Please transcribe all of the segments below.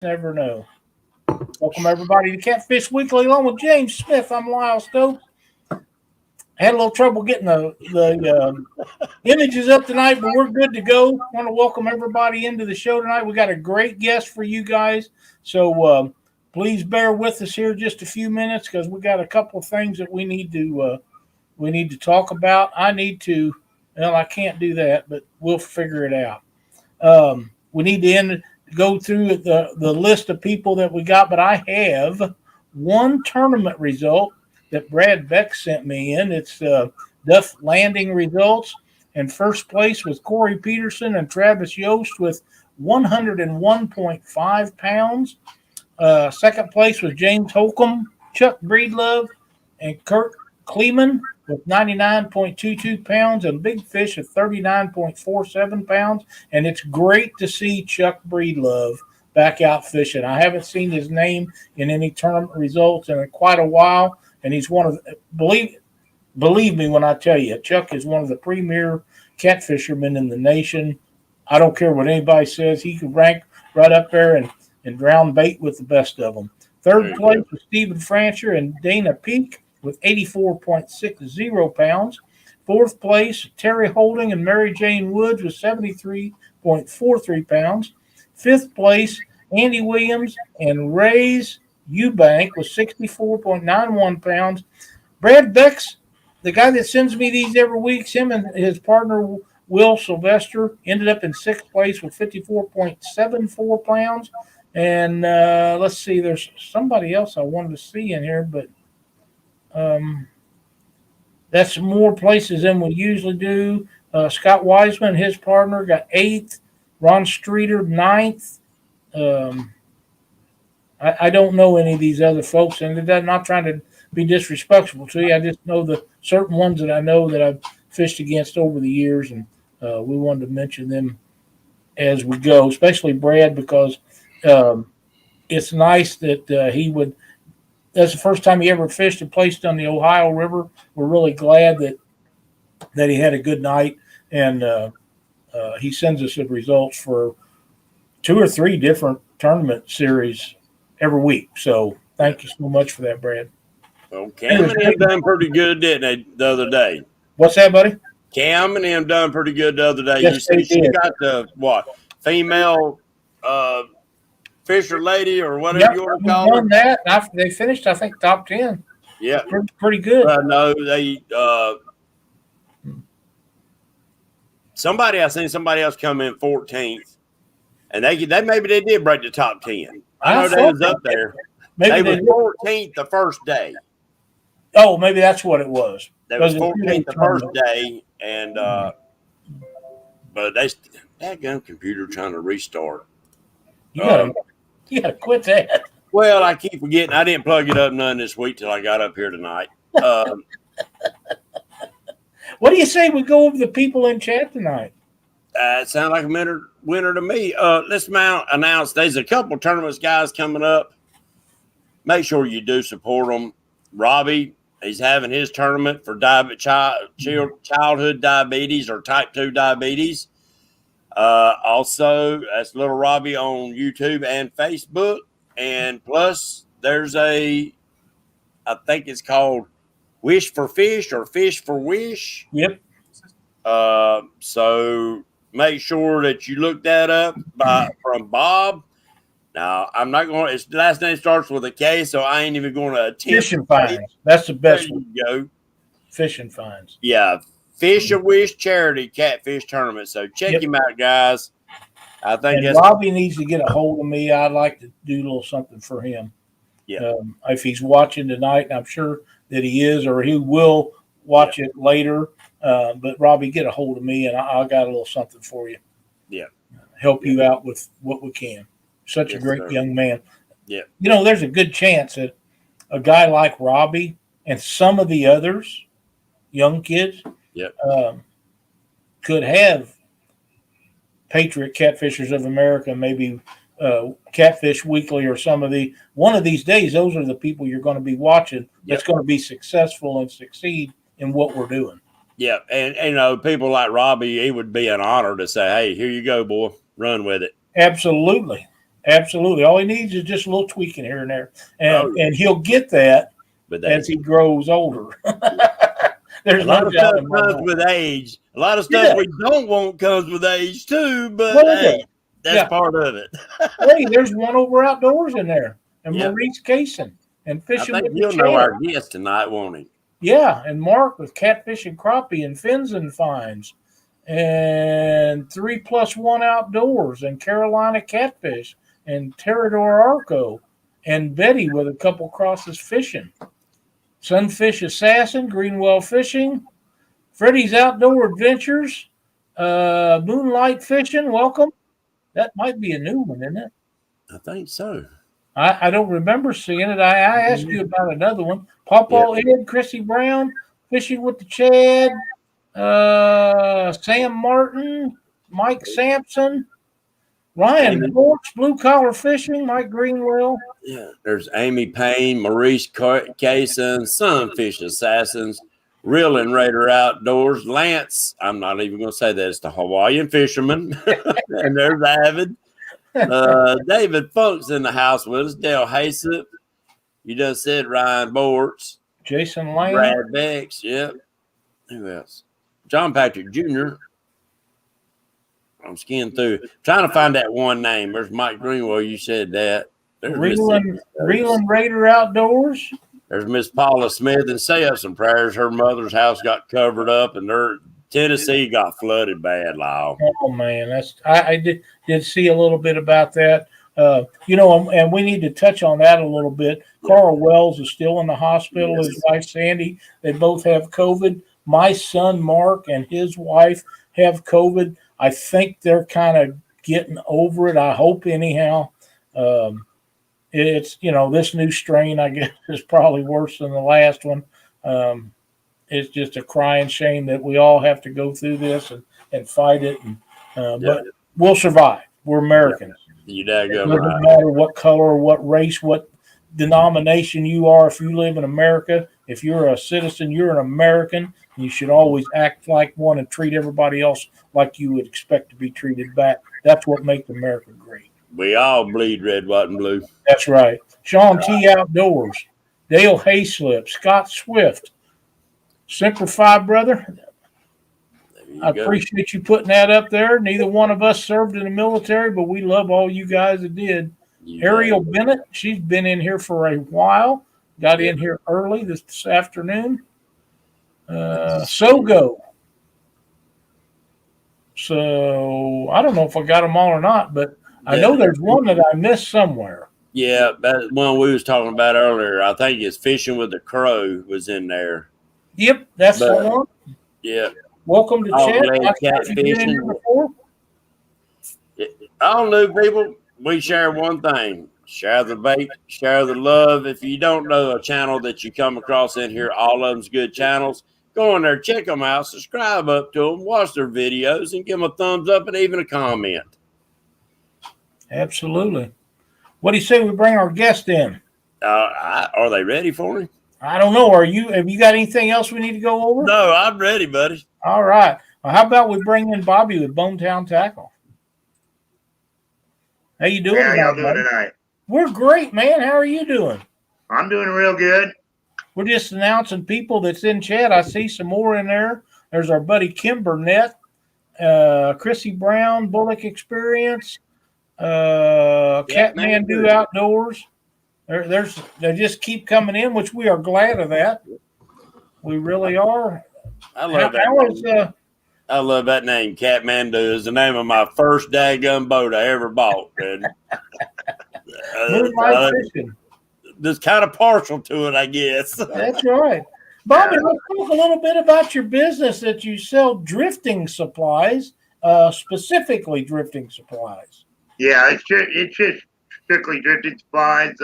Never know. Welcome everybody to Catfish Weekly, along with James Smith. I'm Lyle Stokes. Had a little trouble getting the images up tonight, but we're good to go. Want to welcome everybody into the show tonight. We got a great guest for you guys, so please bear with us here just a few minutes because we got a couple of things that we need to talk about. I can't do that, but we'll figure it out. We need to go through the list of people that we got, but I have one tournament result that Brad Beck sent me in. It's Duff Landing results, and first place was Corey Peterson and Travis Yost with 101.5 pounds. Second place was James Holcomb, Chuck Breedlove, and Kurt Kleeman with 99.22 pounds and Big Fish at 39.47 pounds. And it's great to see Chuck Breedlove back out fishing. I haven't seen his name in any tournament results in quite a while. And he's one of believe me when I tell you, Chuck is one of the premier catfishermen in the nation. I don't care what anybody says. He can rank right up there and drown bait with the best of them. Third place was Stephen Francher and Dana Peak with 84.60 pounds. Fourth place, Terry Holding and Mary Jane Woods with 73.43 pounds. Fifth place, Andy Williams and Ray's Eubank with 64.91 pounds. Brad Beck's, the guy that sends me these every week, him and his partner Will Sylvester ended up in sixth place with 54.74 pounds. And let's see, there's somebody else I wanted to see in here, but that's more places than we usually do. Scott Wiseman, his partner, got eighth. Ron Streeter, ninth. I don't know any of these other folks, and I'm not trying to be disrespectful to you. I just know the certain ones that I know that I've fished against over the years, and we wanted to mention them as we go, especially Brad, because it's nice that he would. That's the first time he ever fished and placed on the Ohio River. We're really glad that he had a good night, and he sends us the results for 2 or 3 different tournament series every week. So thank you so much for that, Brad. Well, Cam and him done pretty good, didn't they, the other day? What's that, buddy? Cam and him done pretty good the other day. Yes, you see, she got the female fisher lady or whatever you want to call her. That. After they finished, I think top 10. Yeah, pretty good. No, they I seen somebody else come in 14th, and they maybe they did break the top 10. I know they was up there. Maybe they was 14th the first day. Oh, maybe that's what it was. They was 14th the first day, and but that gun computer trying to restart. You gotta quit that. Well, I keep forgetting. I didn't plug it up none this week till I got up here tonight. What do you say we go over the people in chat tonight? It sounds like a winner to me. Let's announce there's a couple tournaments guys coming up. Make sure you do support them. Robbie, he's having his tournament for childhood diabetes or type 2 diabetes. Also, that's Little Robbie on YouTube and Facebook. And plus, there's I think it's called Wish for Fish or Fish for Wish. Yep. So make sure that you look that up from Bob. Now, I'm not going to, his last name starts with a K, so I ain't even going to attempt. Fish and Finds. That's the best one. There you go. Fish and Finds. Yeah. Fish a Wish Charity Catfish Tournament. So check him out, guys. I think Robbie needs to get a hold of me. I'd like to do a little something for him. Yeah. If he's watching tonight, and I'm sure that he is, or he will watch it later. But Robbie, get a hold of me, and I got a little something for you. Yeah. Help you out with what we can. Such a great young man. Yeah. You know, there's a good chance that a guy like Robbie and some of the others, young kids, could have Patriot Catfishers of America, maybe Catfish Weekly or one of these days, those are the people you're going to be watching that's going to be successful and succeed in what we're doing. Yeah, and you know, people like Robbie, it would be an honor to say, hey, here you go, boy, run with it. Absolutely. Absolutely. All he needs is just a little tweaking here and there, and Oh, yeah. and he'll get that But as he grows older. There's a no lot of doubt stuff in my comes mind. with age. A lot of stuff Yeah. we don't want comes with age too. But Well, it hey, does. that's Yeah. part of it. Hey, there's one over outdoors in there, and Yep. Maurice Kaysen and I fishing think with the he'll know channel. our guest tonight, won't he? Yeah, and Mark with catfish and crappie and fins and fines, and 3+1 outdoors and Carolina catfish and Terrador Arco, and Betty with a couple crosses fishing. Sunfish Assassin, Greenwell Fishing, Freddy's Outdoor Adventures, Moonlight Fishing. Welcome. That might be a new one, isn't it? I think so. I don't remember seeing it. I asked you about another one. Pawpaw Ed, Chrissy Brown, Fishing with the Chad, Sam Martin, Mike Sampson, Ryan Amy. Borch, Blue Collar Fishing, Mike Greenwell. Yeah, there's Amy Payne, Maurice Kaysen, Sunfish Assassins, Reeling Raider Outdoors, Lance. I'm not even going to say that. It's the Hawaiian Fisherman. And there's Avid. David Funk's in the house with us. Dale Haysop. You just said Ryan Bortz. Jason Lamb. Brad Bex. Yep. Who else? John Patrick Jr. I'm skiing through. Trying to find that one name. There's Mike Greenwell. You said that. There's Reeling Raider Outdoors. There's Miss Paula Smith, and say up some prayers. Her mother's house got covered up, and their Tennessee got flooded bad. Law. Oh man, I did see a little bit about that. And we need to touch on that a little bit. Carl Wells is still in the hospital. Yes. His wife Sandy, they both have COVID. My son Mark and his wife have COVID. I think they're kind of getting over it. I hope anyhow. It's this new strain, I guess, is probably worse than the last one. It's just a crying shame that we all have to go through this and fight it. But we'll survive. We're Americans. You daggone It doesn't right. matter what color, what race, what denomination you are. If you live in America, if you're a citizen, you're an American. You should always act like one and treat everybody else like you would expect to be treated back. That's what makes America great. We all bleed red, white, and blue. That's right. Sean T. Outdoors, Dale Hayslip, Scott Swift, Semper Fi, brother. I appreciate you putting that up there. Neither one of us served in the military, but we love all you guys that did. Ariel Bennett, she's been in here for a while. Got in here early this afternoon. Sogo. So I don't know if I got them all or not, but I know there's one that I missed somewhere. Yeah, that one we was talking about earlier. I think it's Fishing with the Crow was in there. Yep, that's the one. Yeah. Welcome to chat. Catfishing. All new people, we share one thing. Share the bait, share the love. If you don't know a channel that you come across in here, all of them's good channels. Go in there, check them out, subscribe up to them, watch their videos, and give them a thumbs up and even a comment. Absolutely. What do you say we bring our guest in? Are they ready for me? I don't know. Have you got anything else we need to go over? No, I'm ready, buddy. All right. Well, how about we bring in Bobby with Bonetown Tackle? How you doing? How y'all doing tonight? We're great, man. How are you doing? I'm doing real good. We're just announcing people that's in chat. I see some more in there. There's our buddy Kim Burnett, Chrissy Brown, Bullock Experience, Catmandu Outdoors. They just keep coming in, which we are glad of that. We really are. I love that. I love that name. Catmandu is the name of my first daggum boat I ever bought. And Moonlight Fishing. Just kind of partial to it, I guess. That's right. Bobby, let's talk a little bit about your business that you sell drifting supplies, specifically drifting supplies. Yeah, it's just strictly drifting supplies.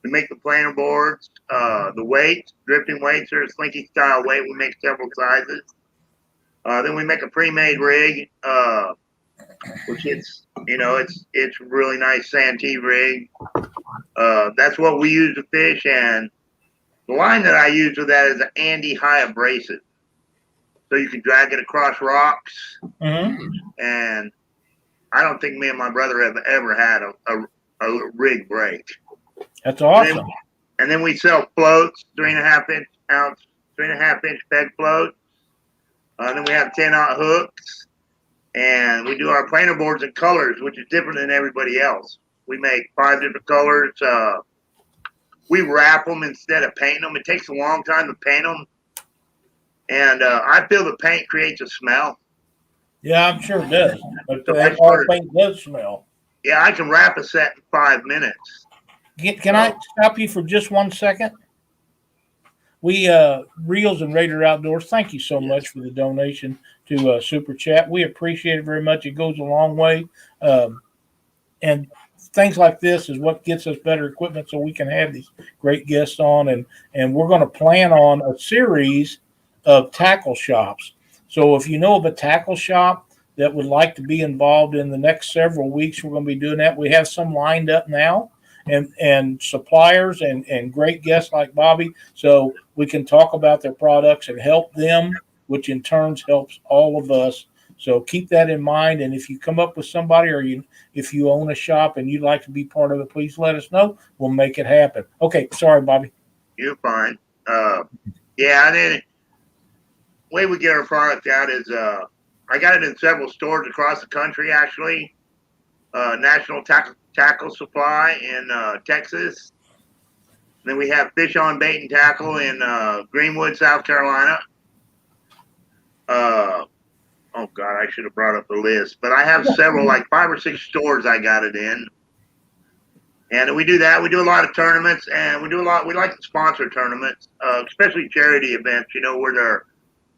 We make the planer boards, the weights, drifting weights are a slinky style weight. We make several sizes. Then we make a pre-made rig, which it's really nice Santee rig. That's what we use to fish, and the line that I use with that is an Andy high abrasive, so you can drag it across rocks, and I don't think me and my brother have ever had a rig break. That's awesome. And then we sell floats, 3.5 ounce, 3.5 inch peg floats. Then we have 10-aught hooks, and we do our planer boards in colors, which is different than everybody else. We make 5 different colors. We wrap them instead of painting them. It takes a long time to paint them, and I feel the paint creates a smell. Yeah, I'm sure it does. But So all paint does smell. Yeah, I can wrap a set in 5 minutes. Can I stop you for just 1 second? We Reels and Raider Outdoors, thank you so much for the donation to Super Chat. We appreciate it very much. It goes a long way. And things like this is what gets us better equipment so we can have these great guests on. And we're going to plan on a series of tackle shops. So if you know of a tackle shop that would like to be involved in the next several weeks, we're going to be doing that. We have some lined up now. And suppliers and great guests like Bobby, so we can talk about their products and help them, which in turn helps all of us. So keep that in mind. And if you come up with somebody, or if you own a shop and you'd like to be part of it, please let us know. We'll make it happen. Okay, sorry, Bobby. You're fine. Yeah, and then the way we get our product out is I got it in several stores across the country, actually. National Tackle Supply in Texas. And then we have Fish on Bait and Tackle in Greenwood, South Carolina. Oh God, I should have brought up the list, but I have several, like 5 or 6 stores I got it in. And we do that. We do a lot of tournaments, and we like to sponsor tournaments, especially charity events, where they're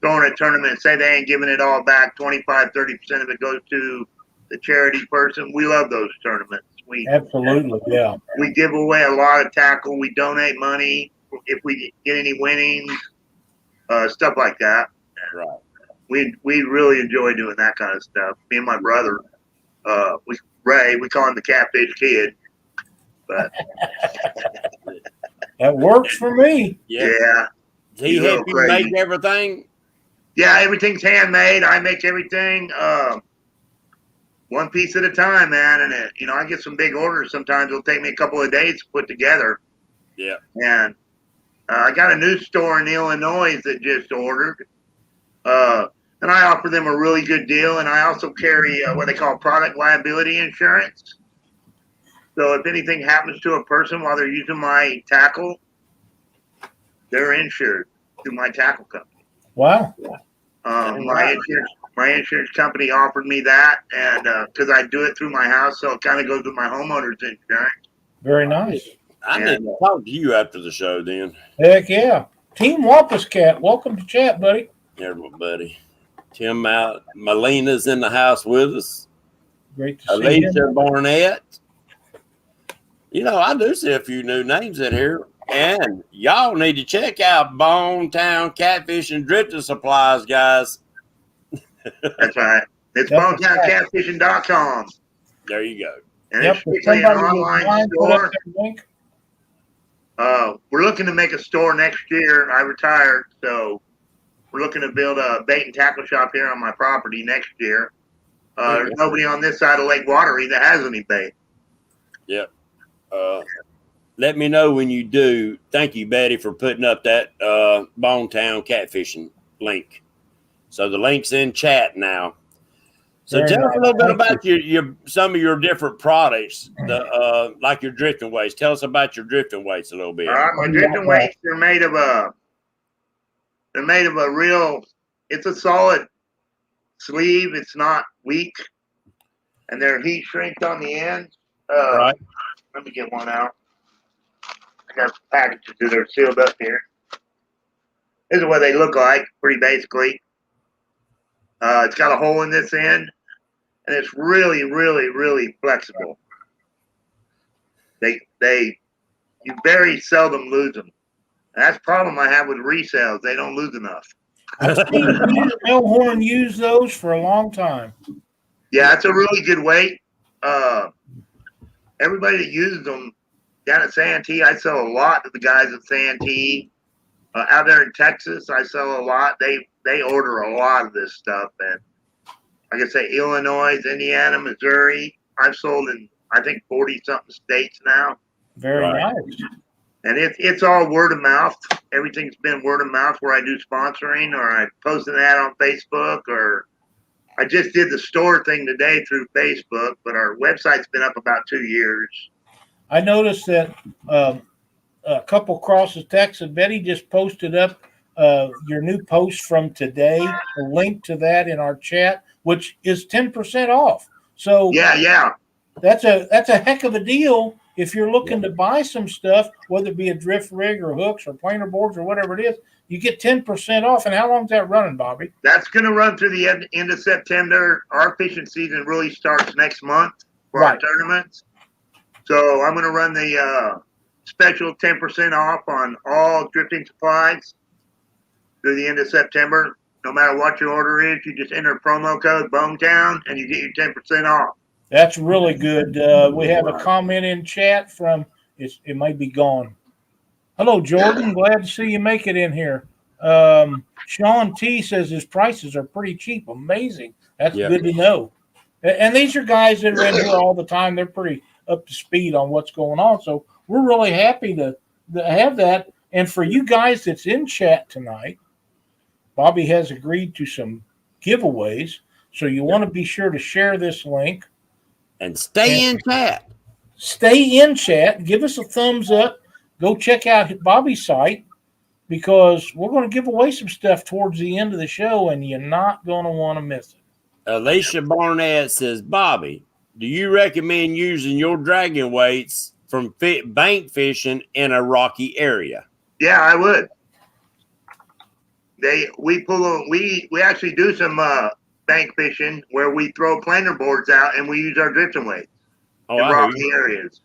throwing a tournament and say they ain't giving it all back. 25, 30% of it goes to the charity person. We love those tournaments. Absolutely, yeah. We give away a lot of tackle. We donate money if we get any winnings, stuff like that. Right. We really enjoy doing that kind of stuff. Me and my brother, Ray, we call him the Catfish Kid. But that works for me. Yeah. He help you make everything? Yeah, everything's handmade. I make everything. One piece at a time, man. And I get some big orders. Sometimes it'll take me a couple of days to put together. Yeah. And I got a new store in Illinois that just ordered. And I offer them a really good deal. And I also carry what they call product liability insurance. So if anything happens to a person while they're using my tackle, they're insured through my tackle company. Wow. My insurance company offered me that, and because I do it through my house, so it kind of goes with my homeowner's insurance. Very nice. I need to talk to you after the show then. Heck yeah. Team Wampus Cat, welcome to chat, buddy. Everybody. Tim Molina's in the house with us. Great to see you. Alicia Barnett. I do see a few new names in here. And y'all need to check out Bonetown Catfish and Drifting Supplies, guys. That's right. It's BonetownCatfishing.com. There you go. And it's strictly an online store. We're looking to make a store next year. I retired, so we're looking to build a bait and tackle shop here on my property next year. There's nobody on this side of Lake Watery that has any bait. Yep. Let me know when you do. Thank you, Betty, for putting up that Bonetown Catfishing link. So the link's in chat now. So tell us a little bit about your some of your different products, like your drifting weights. Tell us about your drifting weights a little bit. All right, my drifting weights are made of a real. It's a solid sleeve. It's not weak, and they're heat shrinked on the ends. Right. Let me get one out. I got some packages that are sealed up here. This is what they look like, pretty basically. It's got a hole in this end, and it's really, really, really flexible. You very seldom lose them. And that's the problem I have with resales. They don't lose enough. I've seen Elhorn use those for a long time. Yeah, it's a really good weight. Everybody that uses them down at Santee, I sell a lot to the guys at Santee. Out there in Texas, I sell a lot. They order a lot of this stuff, and like I say, Illinois, Indiana, Missouri. I've sold in, I think, 40-something states now. Very Right. nice. And it's all word of mouth. Everything's been word of mouth where I do sponsoring or I post an ad on Facebook, or I just did the store thing today through Facebook, but our website's been up about 2 years. I noticed that a couple crosses Texas. Betty just posted up your new post from today, a link to that in our chat, which is 10% off. So Yeah. that's a heck of a deal if you're looking to buy some stuff, whether it be a drift rig or hooks or planer boards or whatever it is. You get 10% off. And how long's that running, Bobby? That's going to run through the end of September. Our fishing season really starts next month for our tournaments. So I'm going to run the special 10% off on all drifting supplies through the end of September. No matter what your order is, you just enter promo code Bonetown and you get your 10% off. That's really good. We have a comment in chat from, it might be gone. Hello, Jordan. Glad to see you make it in here. Sean T says his prices are pretty cheap. Amazing. That's good to know. And these are guys that are in here all the time. They're pretty up to speed on what's going on. So we're really happy to have that. And for you guys that's in chat tonight, Bobby has agreed to some giveaways. So you want to be sure to share this link. And stay in chat. Stay in chat. Give us a thumbs up. Go check out Bobby's site because we're going to give away some stuff towards the end of the show, and you're not going to want to miss it. Alicia Barnett says, Bobby, do you recommend using your dragging weights from bank fishing in a rocky area? Yeah, I would. We actually do some bank fishing where we throw planer boards out and we use our drifting weights in rocky areas.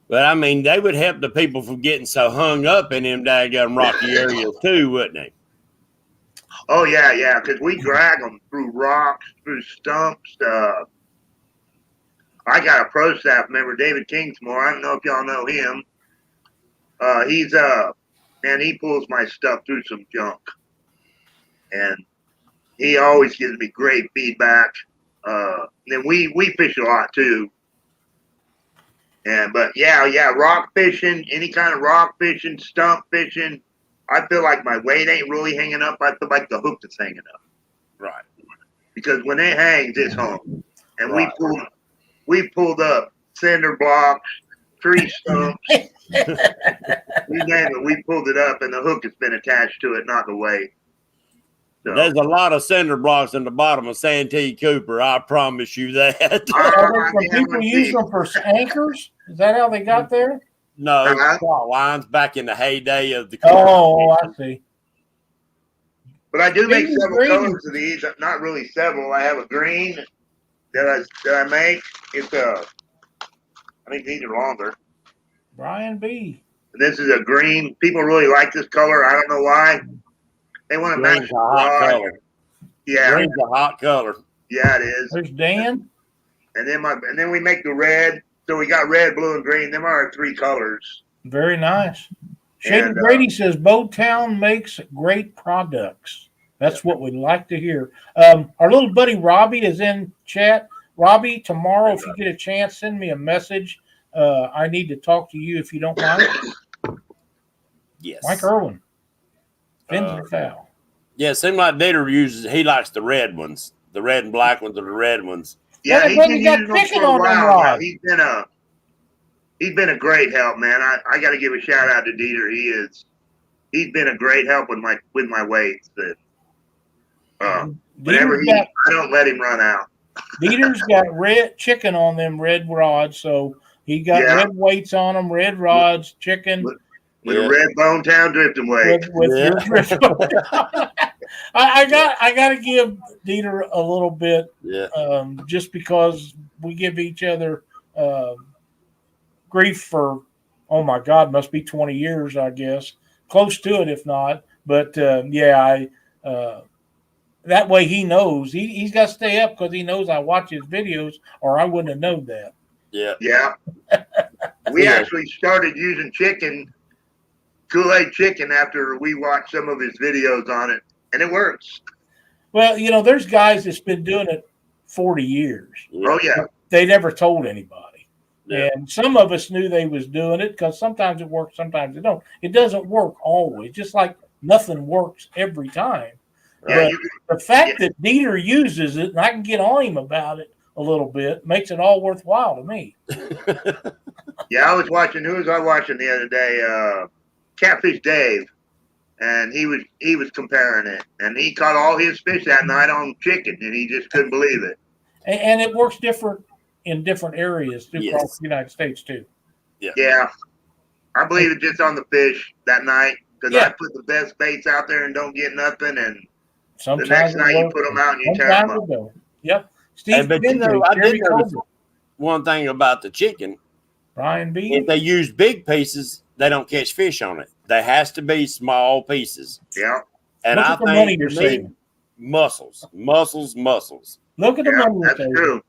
But I mean, they would help the people from getting so hung up in them daggum rocky areas too, wouldn't they? Oh yeah, because we drag them through rocks, through stumps. I got a pro staff member, David Kingsmore. I don't know if y'all know him. He pulls my stuff through some junk, and he always gives me great feedback. Then we fish a lot too. But rock fishing, any kind of rock fishing, stump fishing. I feel like my weight ain't really hanging up. I feel like the hook is hanging up. Right. Because when it hangs, it's hung. And we pulled up cinder blocks, tree stumps. You name it, we pulled it up, and the hook has been attached to it, not the weight. So. There's a lot of cinder blocks in the bottom of Santee Cooper. I promise you that. People use them for anchors? Is that how they got there? No, plot lines back in the heyday of the. Oh, I see. But I do make several colors of these. Not really several. I have a green that I make. It's I think these are longer. Brian B. This is a green. People really like this color. I don't know why. They want to match the hot color. Yeah, green's a hot color. Yeah, it is. There's Dan. And then we make the red. So we got red, blue, and green. Them are our three colors. Very nice. Shady Brady says Bonetown makes great products. That's what we'd like to hear. Our little buddy Robbie is in chat. Robbie, tomorrow, if you get a chance, send me a message. I need to talk to you if you don't mind. Yes. Mike Irwin. Fins are foul. Yeah, it seems like Dieter he likes the red ones. The red and black ones are the red ones. Yeah, he's been using them for a while. He's been a great help, man. I got to give a shout out to Dieter. He's been a great help with my weights. I don't let him run out. Dieter's got red chicken on them red rods, so he got red weights on them, red rods, chicken. With a red Bonetown drifting weight. With your drifting. I got to give Dieter a little bit, just because we give each other grief for, oh my God, must be 20 years, I guess, close to it if not. But that way he knows he's got to stay up because he knows I watch his videos, or I wouldn't have known that. Yeah. We actually started using Kool-Aid chicken after we watched some of his videos on it, and it works. Well, there's guys that's been doing it 40 years. Oh yeah. They never told anybody. Yeah. And some of us knew they was doing it because sometimes it works, sometimes it don't. It doesn't work always, just like nothing works every time. Yeah, But the fact that Dieter uses it, and I can get on him about it a little bit, makes it all worthwhile to me. yeah. I was watching. Who was I watching the other day? Catfish Dave, and he was comparing it, and he caught all his fish that night on chicken, and he just couldn't believe it. And it works different in different areas across the United States too. Yeah, I believe it just on the fish that night because I put the best baits out there and don't get nothing, and sometimes the next night you put them out and you tear them up. Yep. Steve, but I did notice one thing about the chicken. Brian B. If they use big pieces, they don't catch fish on it. There has to be small pieces. Yeah. And Look I at the money you're think to me, saving. mussels. Look at the money you're that's saving. true.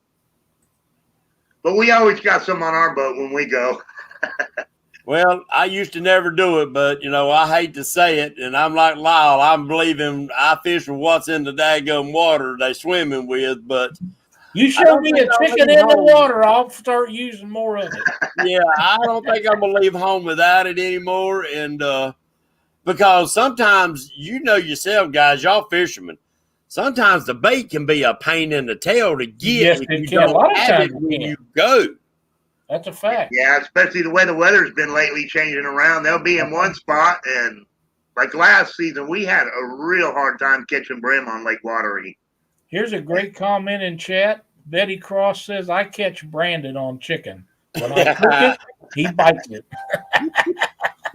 But we always got some on our boat when we go. Well, I used to never do it, but I hate to say it, and I'm like Lyle. I'm believing I fish with what's in the daggum water they swimming with, but you show me a chicken in the water, I'll start using more of it. Yeah, I don't think I'm gonna leave home without it anymore, and because sometimes yourself, guys, y'all fishermen. Sometimes the bait can be a pain in the tail to get Yes, if it you can. A lot don't of have times it it when can. you go. That's a fact. Yeah, especially the way the weather's been lately changing around. They'll be in one spot, and like last season, we had a real hard time catching brim on Lake Watery. Here's a great comment in chat. Betty Cross says, I catch Brandon on chicken. When I cook it, he bites it.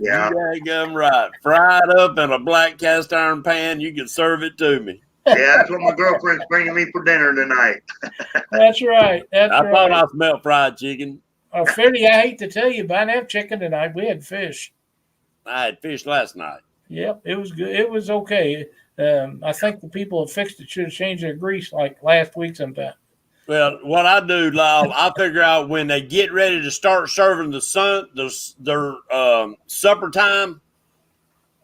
Yeah. You got right. Fried up in a black cast iron pan, you can serve it to me. Yeah, that's what my girlfriend's bringing me for dinner tonight. That's right. That's I right. thought I smelled fried chicken. Freddie, I hate to tell you, but I didn't have chicken tonight. We had fish. I had fish last night. Yep, it was good. It was okay. I think the people that fixed it should have changed their grease like last week sometime. Well, what I do, Lyle, I figure out when they get ready to start serving their supper time,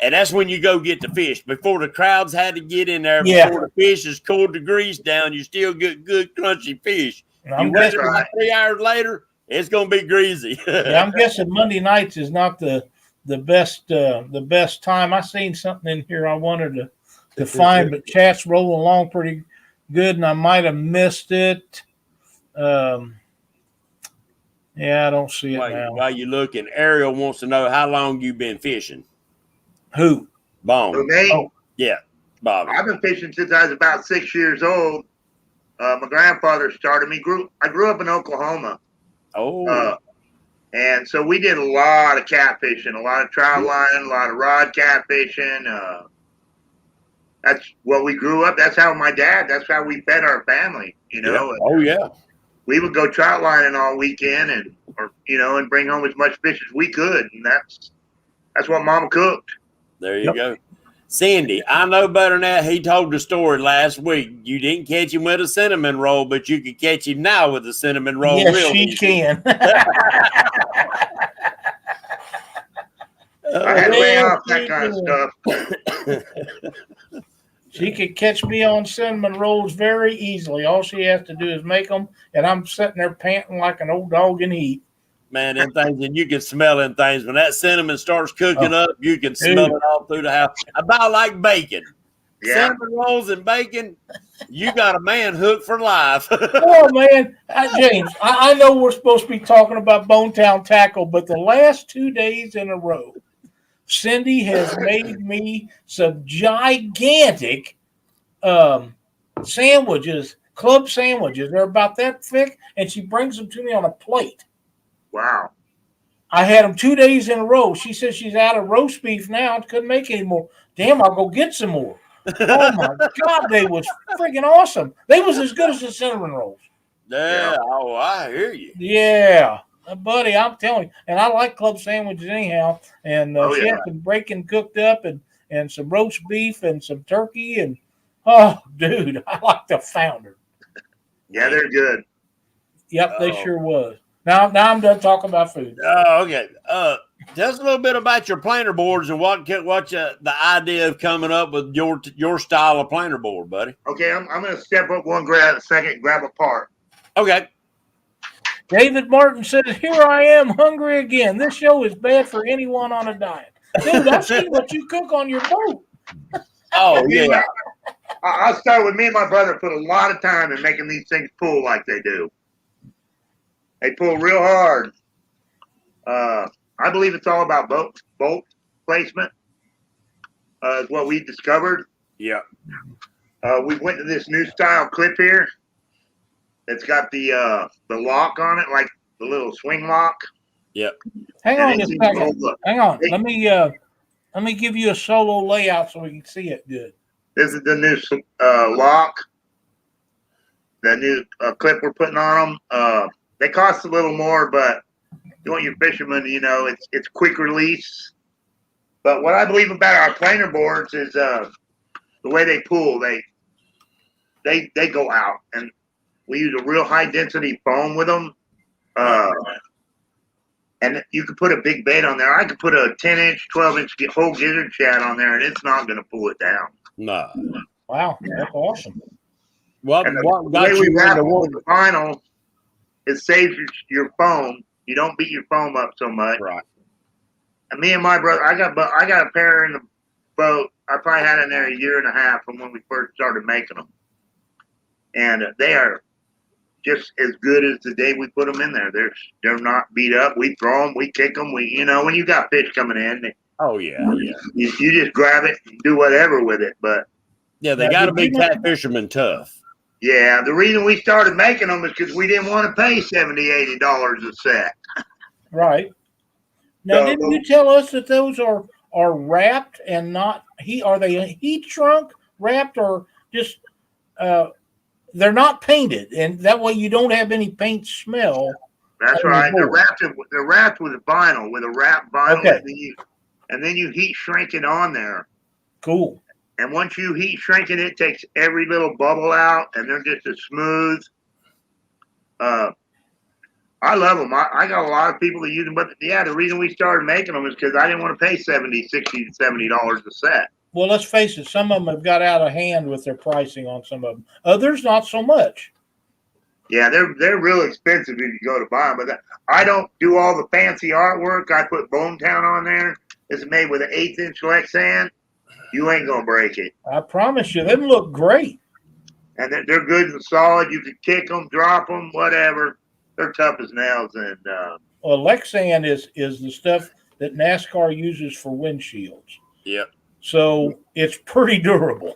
and that's when you go get the fish. Before the crowds had to get in there, before the fish has cooled the grease down, you still get good crunchy fish. You wait 3 hours later, it's going to be greasy. Yeah, I'm guessing Monday nights is not the best time. I seen something in here I wanted to find, but chat's rolling along pretty good, and I might have missed it. Yeah, I don't see it now. While you're looking, Ariel wants to know how long you've been fishing. Who? Bone. For me? Oh. Yeah, Bobby. I've been fishing since I was about 6 years old. My grandfather started me. I grew up in Oklahoma. Oh. And so we did a lot of catfishing, a lot of trout lining, a lot of rod catfishing. That's what we grew up. That's how that's how we fed our family, Yeah. Oh, yeah. We would go trout lining all weekend and bring home as much fish as we could. And that's what Mama cooked. There you go. Sandy, I know better than that. He told the story last week. You didn't catch him with a cinnamon roll, but you could catch him now with a cinnamon roll. Yes, she can. I had to lay off that kind of stuff. She could catch me on cinnamon rolls very easily. All she has to do is make them, and I'm sitting there panting like an old dog in heat. Man, them things, and you can smell them things. When that cinnamon starts cooking up, you can smell it all through the house. About like bacon. Yeah. Cinnamon rolls and bacon, you got a man hooked for life. Oh, man. James, I know we're supposed to be talking about Bonetown tackle, but the last 2 days in a row, Cindy has made me some gigantic sandwiches, club sandwiches. They're about that thick, and she brings them to me on a plate. Wow. I had them 2 days in a row. She says she's out of roast beef now and couldn't make any more. Damn, I'll go get some more. Oh, my God, they was freaking awesome. They was as good as the cinnamon rolls. Yeah, oh, I hear you. Yeah. Buddy, I'm telling you. And I like club sandwiches anyhow. And she had some bacon cooked up and some roast beef and some turkey. And, oh, dude, I like the founder. Yeah, they're good. Yep, they sure was. Now I'm done talking about food. Oh, okay. Tell us a little bit about your planer boards and what the idea of coming up with your style of planer board, buddy. Okay, I'm going to step up one second and grab a part. Okay. David Martin says, "Here I am, hungry again. This show is bad for anyone on a diet." Dude, I see what you cook on your boat. Oh, yeah. I'll start with me and my brother put a lot of time in making these things pull like they do. They pull real hard. I believe it's all about bolt placement. Is what we discovered. Yeah. We went to this new style clip here. It's got the lock on it, like the little swing lock. Yep. Hang on a second. Hang on. Let me give you a solo layout so we can see it good. This is the new lock. The new clip we're putting on them. They cost a little more, but you want your fishermen, it's quick release. But what I believe about our planer boards is the way they pull. They go out, and we use a real high density foam with them. And you could put a big bait on there. I could put a 10-inch, 12-inch whole gizzard shad on there, and it's not going to pull it down. No. Wow, that's awesome. What the got way you we wrap into it with the vinyl, it saves your foam. You don't beat your foam up so much. Right. And me and my brother, I got a pair in the boat. I probably had in there a year and a half from when we first started making them, and they are just as good as the day we put them in there. They're not beat up. We throw them, we kick them. When you got fish coming in, oh yeah, you just grab it and do whatever with it. But yeah, they got to be catfisherman tough. Yeah, the reason we started making them is because we didn't want to pay $70-$80 a set. Right. Now, didn't you tell us that those are wrapped and not are they heat shrunk, wrapped, or just they're not painted, and that way you don't have any paint smell. That's right. They're wrapped with vinyl, with a wrapped vinyl, okay. and then you heat shrink it on there. Cool. And once you heat shrink it takes every little bubble out, and they're just as smooth. I love them. I got a lot of people that use them, but yeah, the reason we started making them is because I didn't want to pay $60 to $70 a set. Well, let's face it, some of them have got out of hand with their pricing on some of them. Others, not so much. Yeah, they're real expensive if you go to buy them. But I don't do all the fancy artwork. I put Bonetown on there. It's made with an 1/8-inch Lexan. You ain't going to break it. I promise you, them look great. And they're good and solid. You can kick them, drop them, whatever. They're tough as nails. And well, Lexan is the stuff that NASCAR uses for windshields. Yep. So it's pretty durable.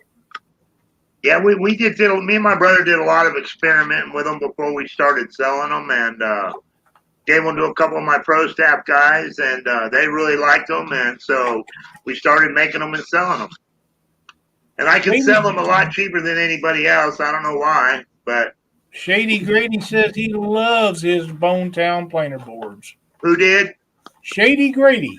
Yeah, we did. Me and my brother did a lot of experimenting with them before we started selling them, and gave them to a couple of my pro staff guys, and they really liked them, and so we started making them and selling them. And I can sell them a lot cheaper than anybody else. I don't know why, but Shady Grady says he loves his Bonetown planer boards. Who did? Shady Grady.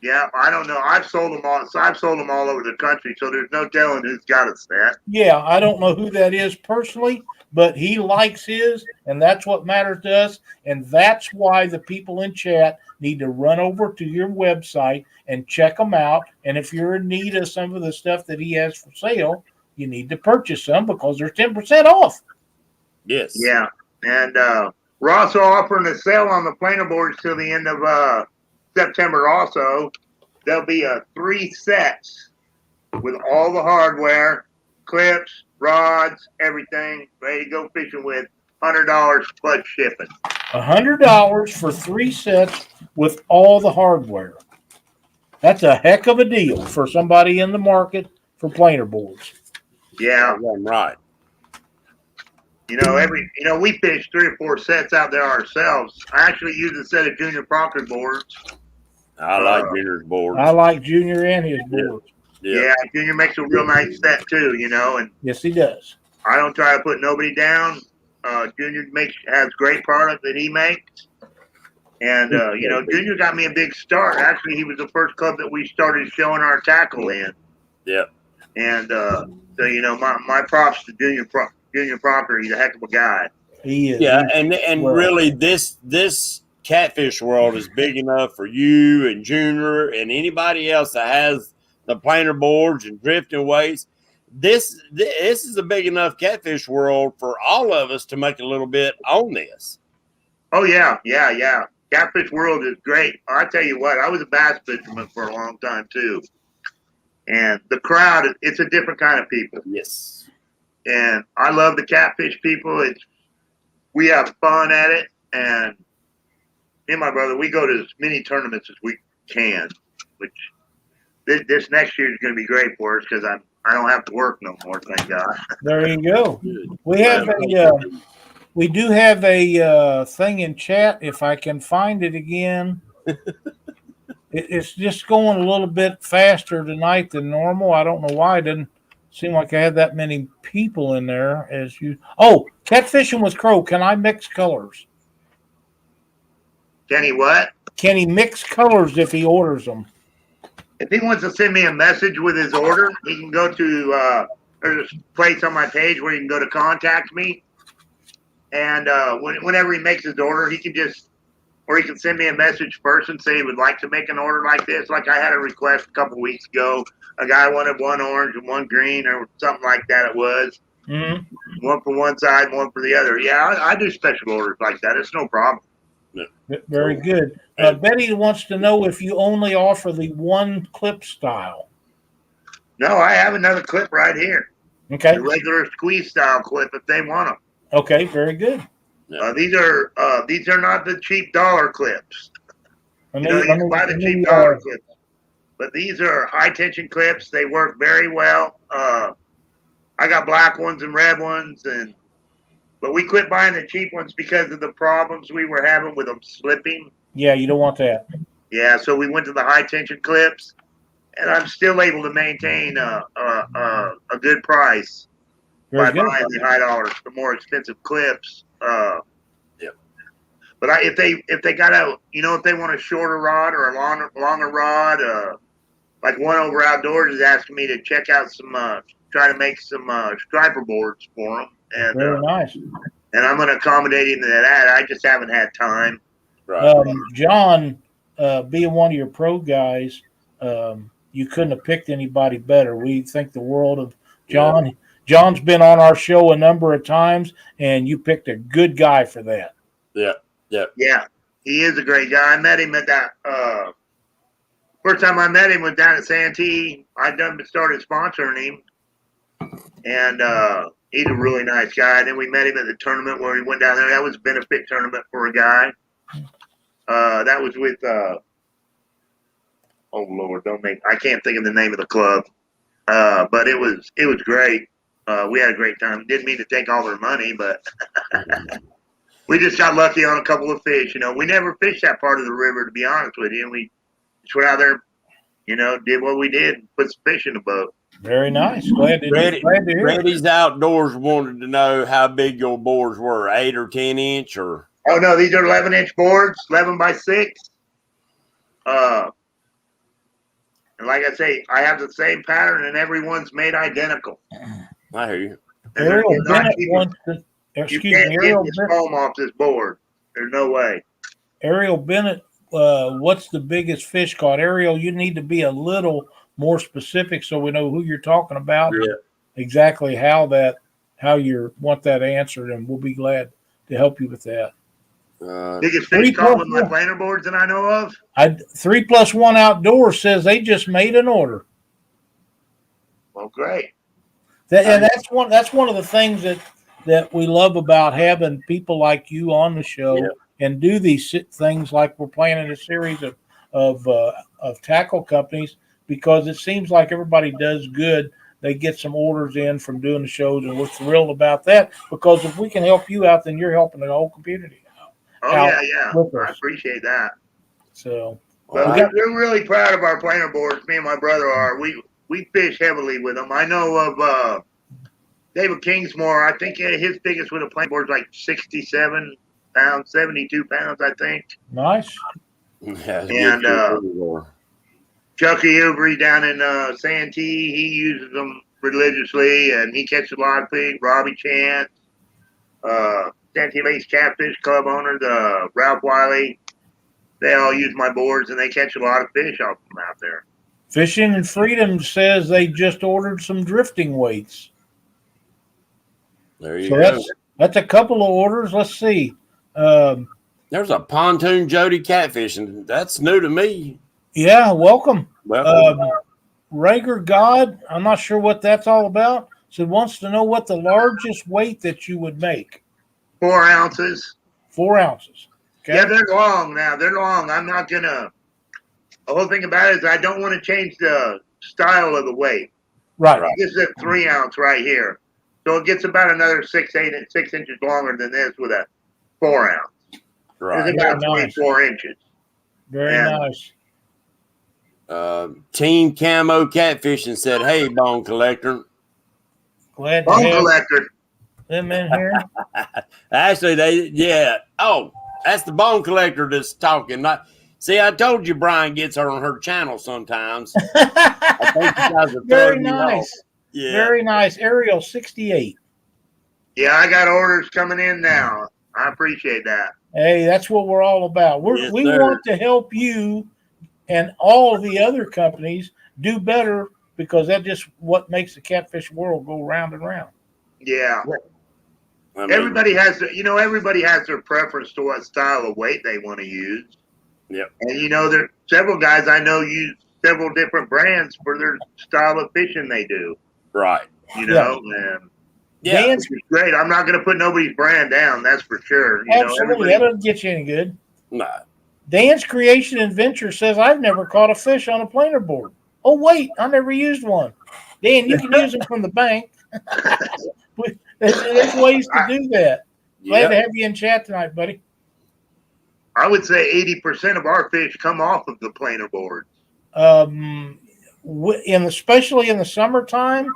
Yeah, I don't know. I've sold them all. So I've sold them all over the country. So there's no telling who's got a set. Yeah, I don't know who that is personally, but he likes his, and that's what matters to us. And that's why the people in chat need to run over to your website and check them out. And if you're in need of some of the stuff that he has for sale, you need to purchase some because they're 10% off. Yes. Yeah, and we're also offering a sale on the planer boards till the end of September. Also, there'll be 3 sets with all the hardware, clips, rods, everything, ready to go fishing with. $100 plus shipping. $100 for 3 sets with all the hardware. That's a heck of a deal for somebody in the market for planer boards. Yeah, right. We fish 3 or 4 sets out there ourselves. I actually use a set of Junior Proctor boards. I like Junior's boards. I like Junior and his boards. Yeah, Junior makes a real nice set too, and yes, he does. I don't try to put nobody down. Junior has great product that he makes. And, Junior got me a big start. Actually, he was the first club that we started showing our tackle in. Yep. And, my props to Junior Proctor. He's a heck of a guy. He is. Yeah, He's and well. really, this catfish world is big enough for you and Junior and anybody else that has the planer boards and drifting weights. This is a big enough catfish world for all of us to make a little bit on this. Oh yeah. Catfish World is great. I tell you what, I was a bass fisherman for a long time too, and the crowd, it's a different kind of people, Yes. and I love the catfish people. We have fun at it, and me and my brother, we go to as many tournaments as we can, which this next year is going to be great for us because I don't have to work no more, thank God. There you go. Good. We have we do have a thing in chat. If I can find it again, it's just going a little bit faster tonight than normal. I don't know why. It didn't seem like I had that many people in there as you. Oh, catfishing with Crow. Can I mix colors? Kenny, what? Can he mix colors if he orders them? If he wants to send me a message with his order, he can go to there's a place on my page where you can go to contact me, and whenever he makes his order, he can send me a message first and say he would like to make an order like this. Like I had a request a couple weeks ago, a guy wanted one orange and one green or something like that. It was one for one side, one for the other. Yeah, I do special orders like that. It's no problem. Very good. Betty wants to know if you only offer the one clip style. No, I have another clip right here. Okay. The regular squeeze style clip if they want them. Okay, very good. These are not the cheap dollar clips. You can buy the cheap dollar clips, but these are high tension clips. They work very well. I got black ones and red ones, but we quit buying the cheap ones because of the problems we were having with them slipping. Yeah, you don't want that. Yeah, so we went to the high tension clips, and I'm still able to maintain a good price by buying the high dollars, the more expensive clips. But if they got if they want a shorter rod or a longer rod, like One Over Outdoors is asking me to check out try to make some striper boards for them. And very nice. And I'm going to accommodate him to that. I just haven't had time. Right. John, being one of your pro guys, you couldn't have picked anybody better. We think the world of John. Yeah. John's been on our show a number of times, and you picked a good guy for that. Yeah. He is a great guy. I met him at that first time I met him was down at Santee. I started sponsoring him, and he's a really nice guy. And then we met him at the tournament where he went down there. That was a benefit tournament for a guy. That was with oh Lord, I can't think of the name of the club. But it was great. We had a great time. Didn't mean to take all their money, but we just got lucky on a couple of fish. We never fished that part of the river, to be honest with you. And we just went out there, did what we did, and put some fish in the boat. Very nice. Glad to hear. Brady's Outdoors wanted to know how big your boards were, 8 or 10 inch or. Oh no, these are 11-inch boards, 11 by 6. And like I say, I have the same pattern, and everyone's made identical. I hear you. Ariel Bennett wants to. You can't get this foam off this board. There's no way. Ariel Bennett, what's the biggest fish caught? Ariel, you need to be a little more specific so we know who you're talking about. Yeah. Exactly how you want that answered, and we'll be glad to help you with that. Biggest fish caught with my planer boards that I know of? 3+1 Outdoors says they just made an order. Well, great. And that's one of the things that we love about having people like you on the show and do these things like we're planning a series of tackle companies, because it seems like everybody does good. They get some orders in from doing the shows, and we're thrilled about that, because if we can help you out, then you're helping the whole community out. Oh, yeah. I appreciate that. So, but we're really proud of our planer boards. Me and my brother are. We fish heavily with them. I know of David Kingsmore. I think his biggest with a planer board is like 67 pounds, 72 pounds, I think. Nice. Yeah, and Chucky Ilbrey down in Santee, he uses them religiously, and he catches a lot of fish. Robbie Chance, Anti-Lace Catfish Club owner, the Ralph Wiley, they all use my boards and they catch a lot of fish off them out there. Fishing and Freedom says they just ordered some drifting weights. There you So go. that's a couple of orders. Let's see. There's a pontoon Jody catfishing. That's new to me. Yeah, welcome. Welcome. Rager God, I'm not sure what that's all about. So wants to know what the largest weight that you would make. 4 ounces. 4 ounces. Okay. Yeah, they're long now. They're long. I'm not gonna. The whole thing about it is I don't want to change the style of the weight. Right. This is a 3 ounce right here, so it gets about another 6 inches longer than this with a 4 ounce. Right. It's about Very nice. 24 inches. Very nice. Team Camo Catfishing said, "Hey, Bone Collector." Glad to Bone have collector. them in here. Actually, Oh, that's the Bone Collector that's talking. See, I told you Brian gets her on her channel sometimes. I think you guys are Very throwing you nice. off. Yeah. Very nice. Ariel 68. Yeah, I got orders coming in now. I appreciate that. Hey, that's what we're all about. Yes, we sir. want to help you and all of the other companies do better because that's just what makes the catfish world go round and round. Yeah. I mean, Everybody has their preference to what style of weight they want to use. Yep. And there several guys I know use several different brands for their style of fishing they do. right. And Yeah. Dan's, which is great. I'm not going to put nobody's brand down, that's for sure. absolutely. That doesn't get you any good. No. Dan's Creation Adventure says, I've never caught a fish on a planer board. Oh, wait, I never used one. Dan, you can use them from the bank. There's ways to do that. Glad to have you in chat tonight, buddy. I would say 80% of our fish come off of the planer boards. Especially in the summertime,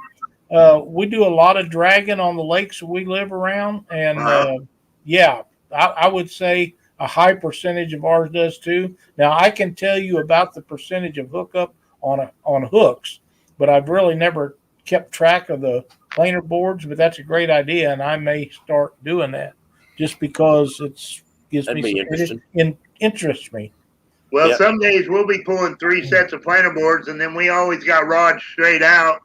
we do a lot of dragging on the lakes we live around. And I would say a high percentage of ours does too. Now, I can tell you about the percentage of hookup on hooks, but I've really never kept track of the planer boards, but that's a great idea, and I may start doing that just because it interests me. Well, some days we'll be pulling 3 sets of planer boards, and then we always got rods straight out.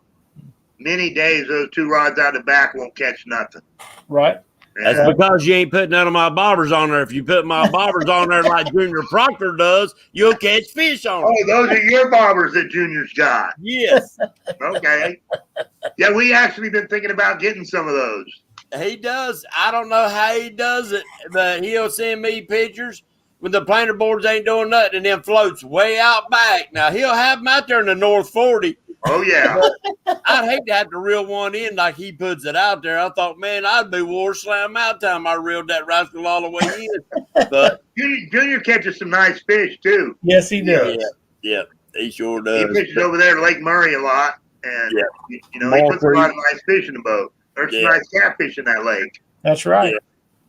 Many days those 2 rods out the back won't catch nothing. Right. That's because you ain't putting none of my bobbers on there. If you put my bobbers on there like Junior Proctor does, you'll catch fish on them. Oh, those are your bobbers that Junior's got. Yes. Okay. Yeah, we actually been thinking about getting some of those. He does. I don't know how he does it, but he'll send me pictures when the planer boards ain't doing nothing and then floats way out back. Now, he'll have them out there in the North 40. Oh, yeah. I'd hate to have to reel one in like he puts it out there. I thought, man, I'd be war slam out time I reeled that rascal all the way in. But Junior catches some nice fish, too. Yes, he does. Yeah, he sure does. He fishes over there at Lake Murray a lot. And, he puts a lot of nice fish in the boat. There's some nice catfish in that lake. That's right. Yeah.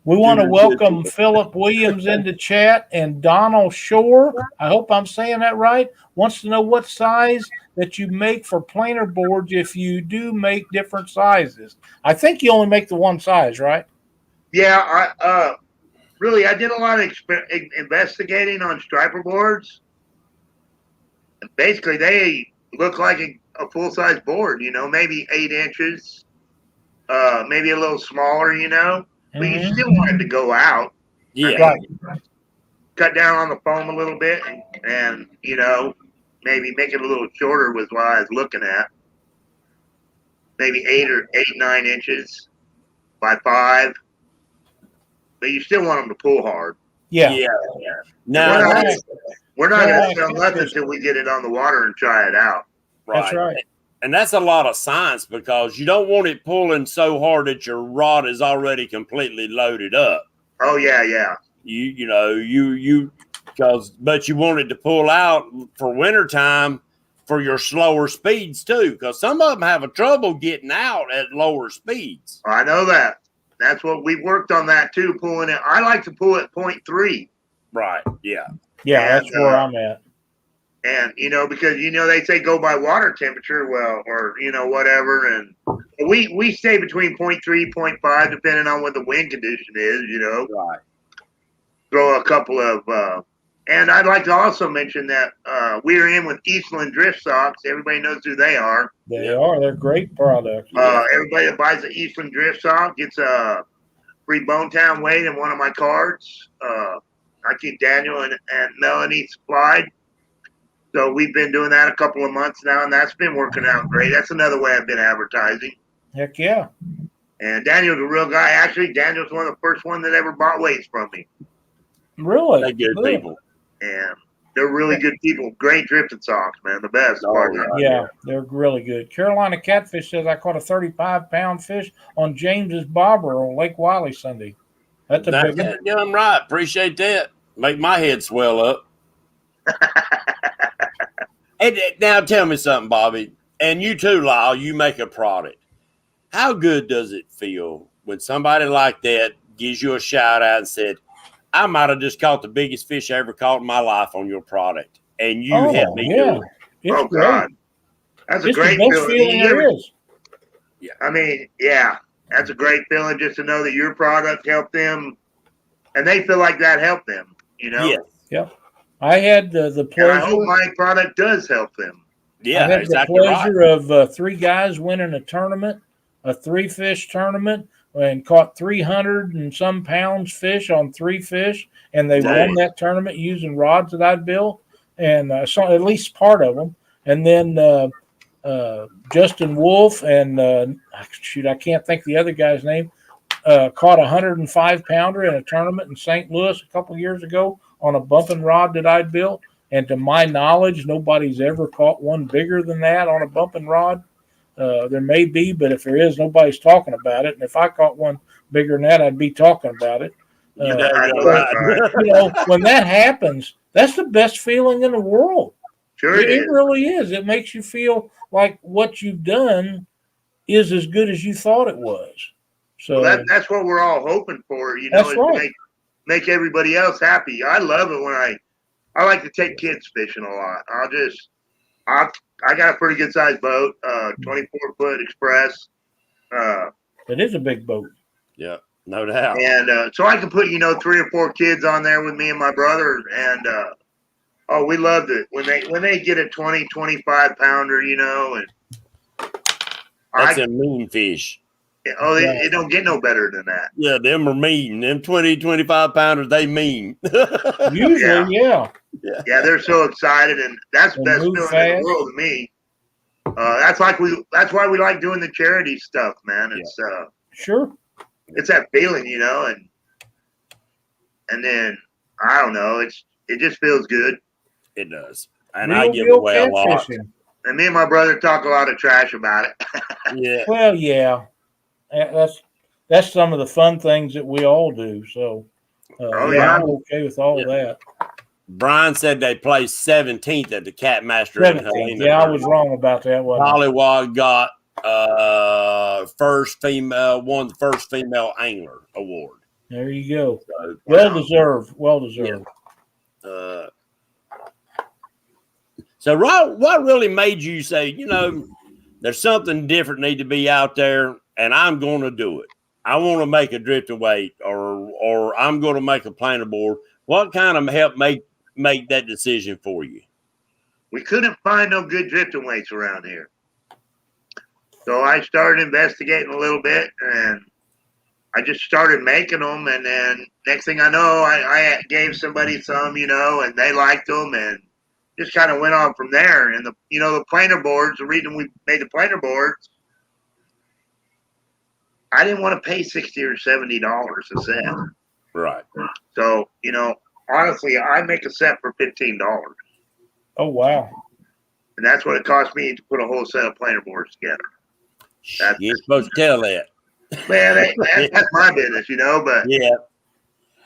We want to welcome Philip Williams into chat, and Donald Shore, I hope I'm saying that right, wants to know what size that you make for planer boards if you do make different sizes. I think you only make the one size, right? Yeah, I did a lot of investigating on striper boards. Basically, they look like a full-size board, maybe 8 inches, maybe a little smaller, but you still want it to go out. Yeah. Right. Cut down on the foam a little bit and maybe make it a little shorter was what I was looking at. Maybe 9 inches by 5. But you still want them to pull hard. Yeah. No, We're not going to sell nothing until we get it on the water and try it out. That's right. And that's a lot of science because you don't want it pulling so hard that your rod is already completely loaded up. Oh, yeah. But you want it to pull out for wintertime for your slower speeds too, because some of them have a trouble getting out at lower speeds. I know that. That's what we worked on that too, pulling it. I like to pull at 0.3. Right. Yeah. Yeah, that's where I'm at. And, because, they say go by water temperature, or, whatever. And We stay between 0.3, 0.5, depending on what the wind condition is, Right. Throw a couple of, and I'd like to also mention that we're in with Eastland Drift Socks. Everybody knows who they are. They are. They're great products. Everybody that buys the Eastland Drift Sock gets a free Bonetown weight in one of my cards. I keep Daniel and Melanie supplied. So we've been doing that a couple of months now, and that's been working out great. That's another way I've been advertising. Heck yeah. And Daniel's a real guy. Actually, Daniel's one of the first one that ever bought weights from me. Really? They're good people. And they're really good people. Great drifting socks, man. The best. Yeah, they're really good. Carolina Catfish says I caught a 35-pound fish on James's bobber on Lake Wiley Sunday. That's a big one. Yeah, I'm right. Appreciate that. Make my head swell up. And now tell me something, Bobby, and you too, Lyle. You make a product. How good does it feel when somebody like that gives you a shout out and said, "I might have just caught the biggest fish I ever caught in my life on your product, and you helped me do it." It's great. God, that's a great the best feeling there is. Yeah, I mean, yeah, that's a great feeling just to know that your product helped them, and they feel like that helped them. Yes. Yep. I had the pleasure. And I hope my product does help them. Yeah, I had exactly the pleasure of 3 guys winning a tournament, a 3-fish tournament, and caught 300 and some pounds fish on 3 fish, and they won that tournament using rods that I'd built, and so at least part of them. And then Justin Wolf and I can't think the other guy's name, caught a 105-pounder in a tournament in St. Louis a couple years ago on a bumping rod that I'd built. And to my knowledge, nobody's ever caught one bigger than that on a bumping rod. There may be, but if there is, nobody's talking about it. And if I caught one bigger than that, I'd be talking about it. When that happens, that's the best feeling in the world. Sure it really is. It makes you feel like what you've done is as good as you thought it was. So that's what we're all hoping for, that's is right. to make everybody else happy. I love it when I like to take kids fishing a lot. I got a pretty good sized boat, 24-foot Express. It is a big boat. Yeah, no doubt. And so I can put 3 or 4 kids on there with me and my brother, and we loved it when they get a 20, 25-pounder, and that's a mean fish. It don't get no better than that. Yeah, them are mean. Them 20, 25-pounders, they mean. Usually, yeah. Yeah, they're so excited, and that's the best feeling in the world to me. That's why we like doing the charity stuff, man. It's sure. It's that feeling, and then I don't know, it just feels good. It does, and I give away a lot. And me and my brother talk a lot of trash about it. Yeah. Well, yeah, that's some of the fun things that we all do. So, I'm okay with all of that. Brian said they placed 17th at the Cat Master. 17th. Yeah, I was wrong about that. Hollywog got won the first female angler award. There you go. So, well deserved. Yeah. So what really made you say, there's something different need to be out there, and I'm going to do it. I want to make a drifting weight, or I'm going to make a planer board. What kind of helped make that decision for you? We couldn't find no good drifting weights around here. So I started investigating a little bit, and I just started making them. And then next thing I know, I gave somebody some, and they liked them, and just kind of went on from there. And the planer boards, the reason we made the planer boards, I didn't want to pay $60 or $70 a set. Right. So, honestly, I make a set for $15. Oh, wow. And that's what it cost me to put a whole set of planer boards together. You're supposed to tell that. Man, that's my business, but yeah,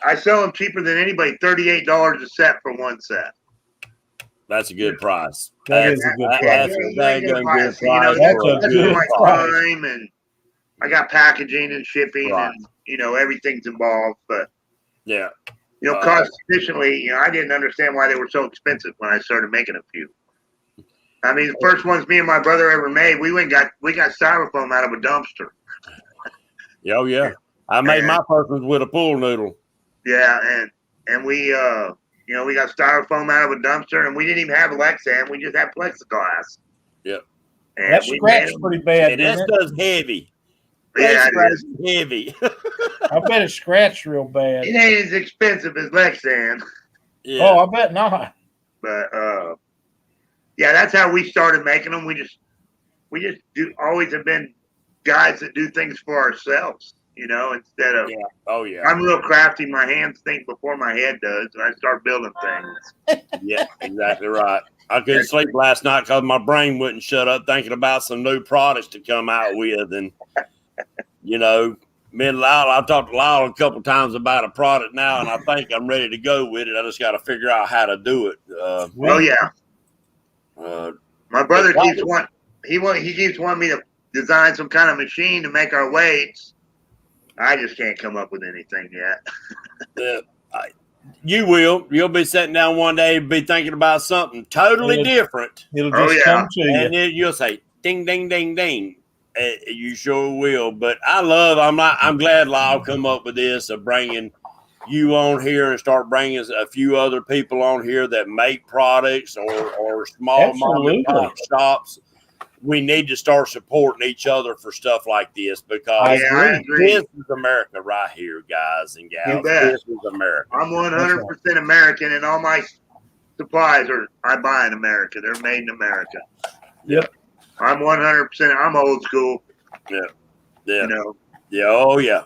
I sell them cheaper than anybody, $38 a set for one set. That's a good price. That is a good price. That's a good price. That's my time, and I got packaging and shipping, and everything's involved. But yeah, cost efficiently. I didn't understand why they were so expensive when I started making a few. I mean, the first ones me and my brother ever made, we got styrofoam out of a dumpster. Oh yeah, I made my first ones with a pool noodle. Yeah, and we we got styrofoam out of a dumpster, and we didn't even have Lexan. We just had plexiglass. Yep. And That we scratched pretty bad, And that didn't it? stuff's heavy. Yeah, That it is. stuff's heavy. I bet it scratched real bad. It ain't as expensive as Lexan, Yeah. Oh, I bet not. but yeah, that's how we started making them. We just always have been guys that do things for ourselves, instead of. Yeah. Oh yeah. I'm real crafty. My hands think before my head does, and I start building things. Yeah, exactly right. I couldn't sleep last night because my brain wouldn't shut up thinking about some new products to come out with. And, me and Lyle, I've talked to Lyle a couple times about a product now, and I think I'm ready to go with it. I just got to figure out how to do it. Oh, yeah. My brother keeps he keeps wanting me to design some kind of machine to make our weights. I just can't come up with anything yet. You will. You'll be sitting down one day and be thinking about something totally different. It'll just come to you. And then you'll say, ding, ding, ding, ding. You sure will. But I'm glad Lyle come up with this of bringing you on here and start bringing a few other people on here that make products or small mom and pop shops. We need to start supporting each other for stuff like this because I agree. This is America right here, guys and gals. This is America. I'm 100% American, and all my supplies I buy in America. They're made in America. Yep. I'm 100%. I'm old school. Yeah. Yeah. Yeah. Oh yeah.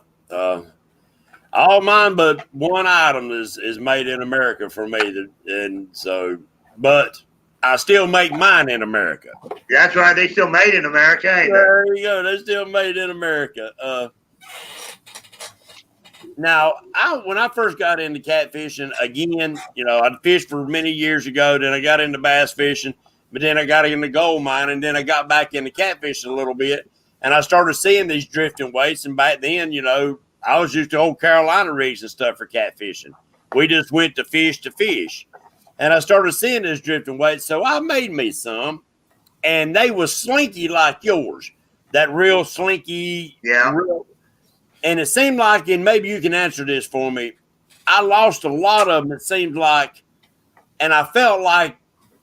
All mine, but one item is made in America for me, but I still make mine in America. That's right. They still made in America, ain't they? There you go. They still made in America. Now, when I first got into catfishing, again, I'd fished for many years ago. Then I got into bass fishing, but then I got into gold mining, and then I got back into catfishing a little bit, and I started seeing these drifting weights. And back then, I was used to old Carolina rigs and stuff for catfishing. We just went to fish. And I started seeing this drifting weight, so I made me some, and they was slinky like yours, that real slinky. Yeah. And it seemed like, and maybe you can answer this for me, I lost a lot of them, it seemed like, and I felt like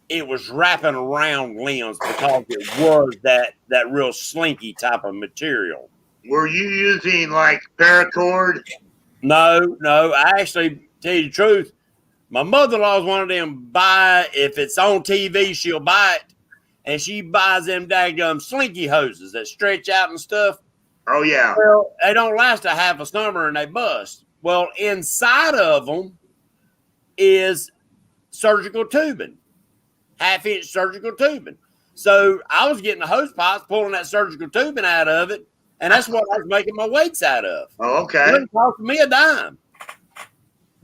it was wrapping around limbs because it was that real slinky type of material. Were you using like paracord? No, I actually, tell you the truth, my mother-in-law is one of them if it's on TV, she'll buy it, and she buys them daggum slinky hoses that stretch out and stuff. Oh, yeah. Well, they don't last a half a summer and they bust. Well, inside of them is surgical tubing, half-inch surgical tubing. So I was getting the hose pipes, pulling that surgical tubing out of it, and that's what I was making my weights out of. Oh, okay. It didn't cost me a dime.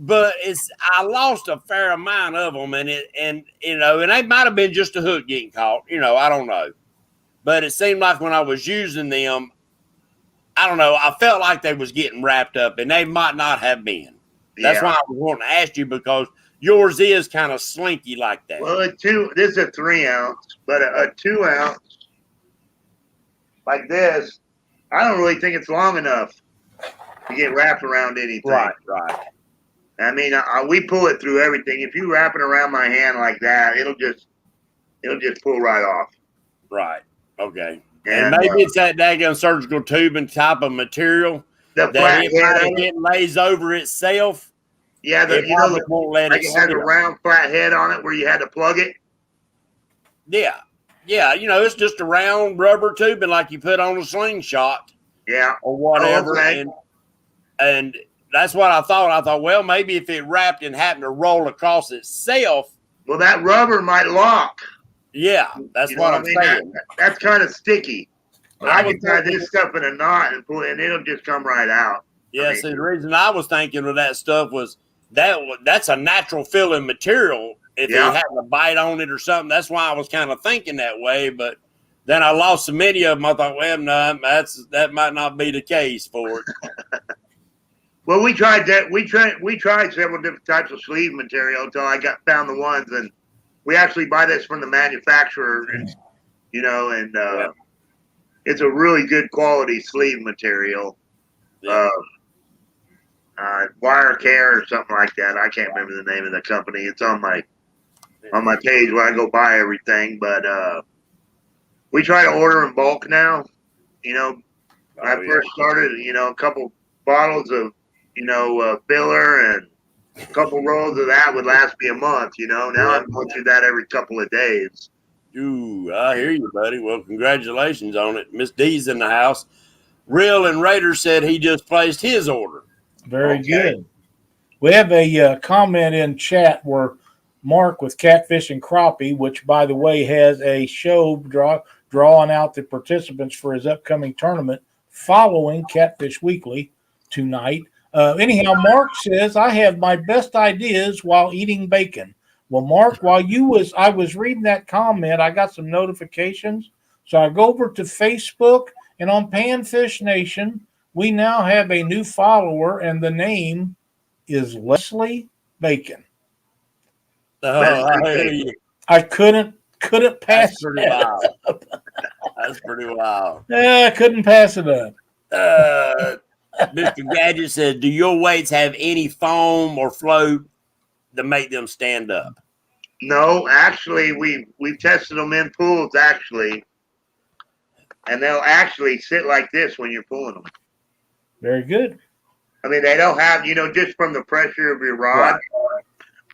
But I lost a fair amount of them, and they might have been just a hook getting caught. I don't know. But it seemed like when I was using them, I don't know, I felt like they was getting wrapped up, and they might not have been. That's why I was wanting to ask you, because yours is kind of slinky like that. Well, this is a 3 ounce, but a 2 ounce like this, I don't really think it's long enough to get wrapped around anything. Right. I mean, we pull it through everything. If you wrap it around my hand like that, it'll just pull right off. Right. Okay. And maybe it's that daggone surgical tubing type of material that it lays over itself. Yeah, won't let like it has a round flat head on it where you had to plug it. Yeah. Yeah, it's just a round rubber tubing like you put on a slingshot. Yeah. Or whatever. Oh, okay. And that's what I thought. I thought, well, maybe if it wrapped and happened to roll across itself. Well, that rubber might lock. Yeah, that's what I'm saying. That's kind of sticky. But I can tie this stuff in a knot and pull it, and it'll just come right out. Yeah, see, the reason I was thinking of that stuff was that's a natural filling material. If it had a bite on it or something, that's why I was kind of thinking that way. But then I lost so many of them. I thought, well, no, that might not be the case for it. Well, we tried that. We tried several different types of sleeve material until I found the ones, and we actually buy this from the manufacturer, and, it's a really good quality sleeve material. Yeah. Wire Care or something like that. I can't remember the name of the company. It's on my page where I go buy everything. But we try to order in bulk now. When I first started, a couple bottles of, filler and a couple rolls of that would last me a month. Now I'm going through that every couple of days. Ooh, I hear you, buddy. Well, congratulations on it. Miss D's in the house. Real and Raider said he just placed his order. Very good. We have a comment in chat where Mark with Catfish and Crappie, which, by the way, has a show drawing out the participants for his upcoming tournament following Catfish Weekly tonight. Anyhow, Mark says, I have my best ideas while eating bacon. Well, Mark, while I was reading that comment, I got some notifications. So I go over to Facebook, and on Panfish Nation, we now have a new follower, and the name is Leslie Bacon. Oh, I hear you. I couldn't pass that up. That's pretty wild. I couldn't pass it up. Mr. Gadget said, do your weights have any foam or float to make them stand up? No, actually, we've tested them in pools, actually. And they'll actually sit like this when you're pulling them. Very good. I mean, they don't have, just from the pressure of your rod,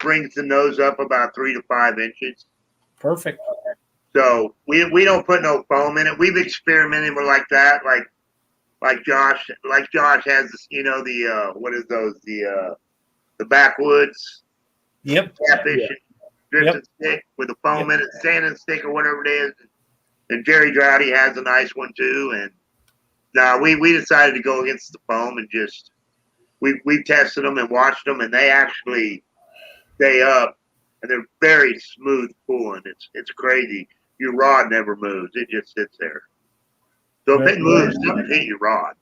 brings the nose up about 3 to 5 inches. Perfect. So we don't put no foam in it. We've experimented with like that, like Josh has, the what is those, the backwoods. Yep. Catfish drifting stick with a foam in it, sanding stick or whatever it is. And Jerry Droughty has a nice one too. And we decided to go against the foam and just we've tested them and watched them, and they actually stay up, and they're very smooth pulling. It's crazy. Your rod never moves; it just sits there. So if it moves, don't hit your rod,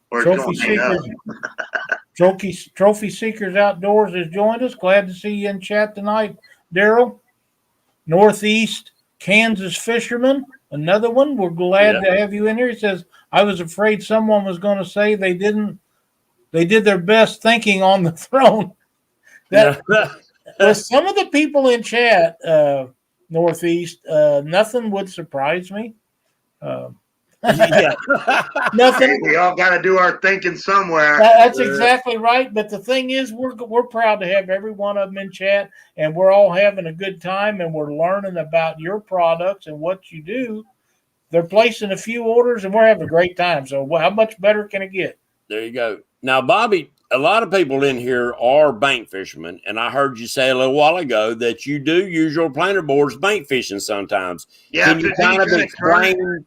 or it's going to hang up. Trophy Seekers Outdoors has joined us. Glad to see you in chat tonight, Daryl. Northeast Kansas Fisherman, another one. We're glad to have you in here. He says, I was afraid someone was going to say they did their best thinking on the throne. With some of the people in chat, Northeast, nothing would surprise me. Nothing. We all got to do our thinking somewhere. That's exactly right. But the thing is, we're proud to have every one of them in chat, and we're all having a good time, and we're learning about your products and what you do. They're placing a few orders, and we're having a great time. So how much better can it get? There you go. Now, Bobby, a lot of people in here are bank fishermen, and I heard you say a little while ago that you do use your planer boards bank fishing sometimes. Yeah, can you kind of explain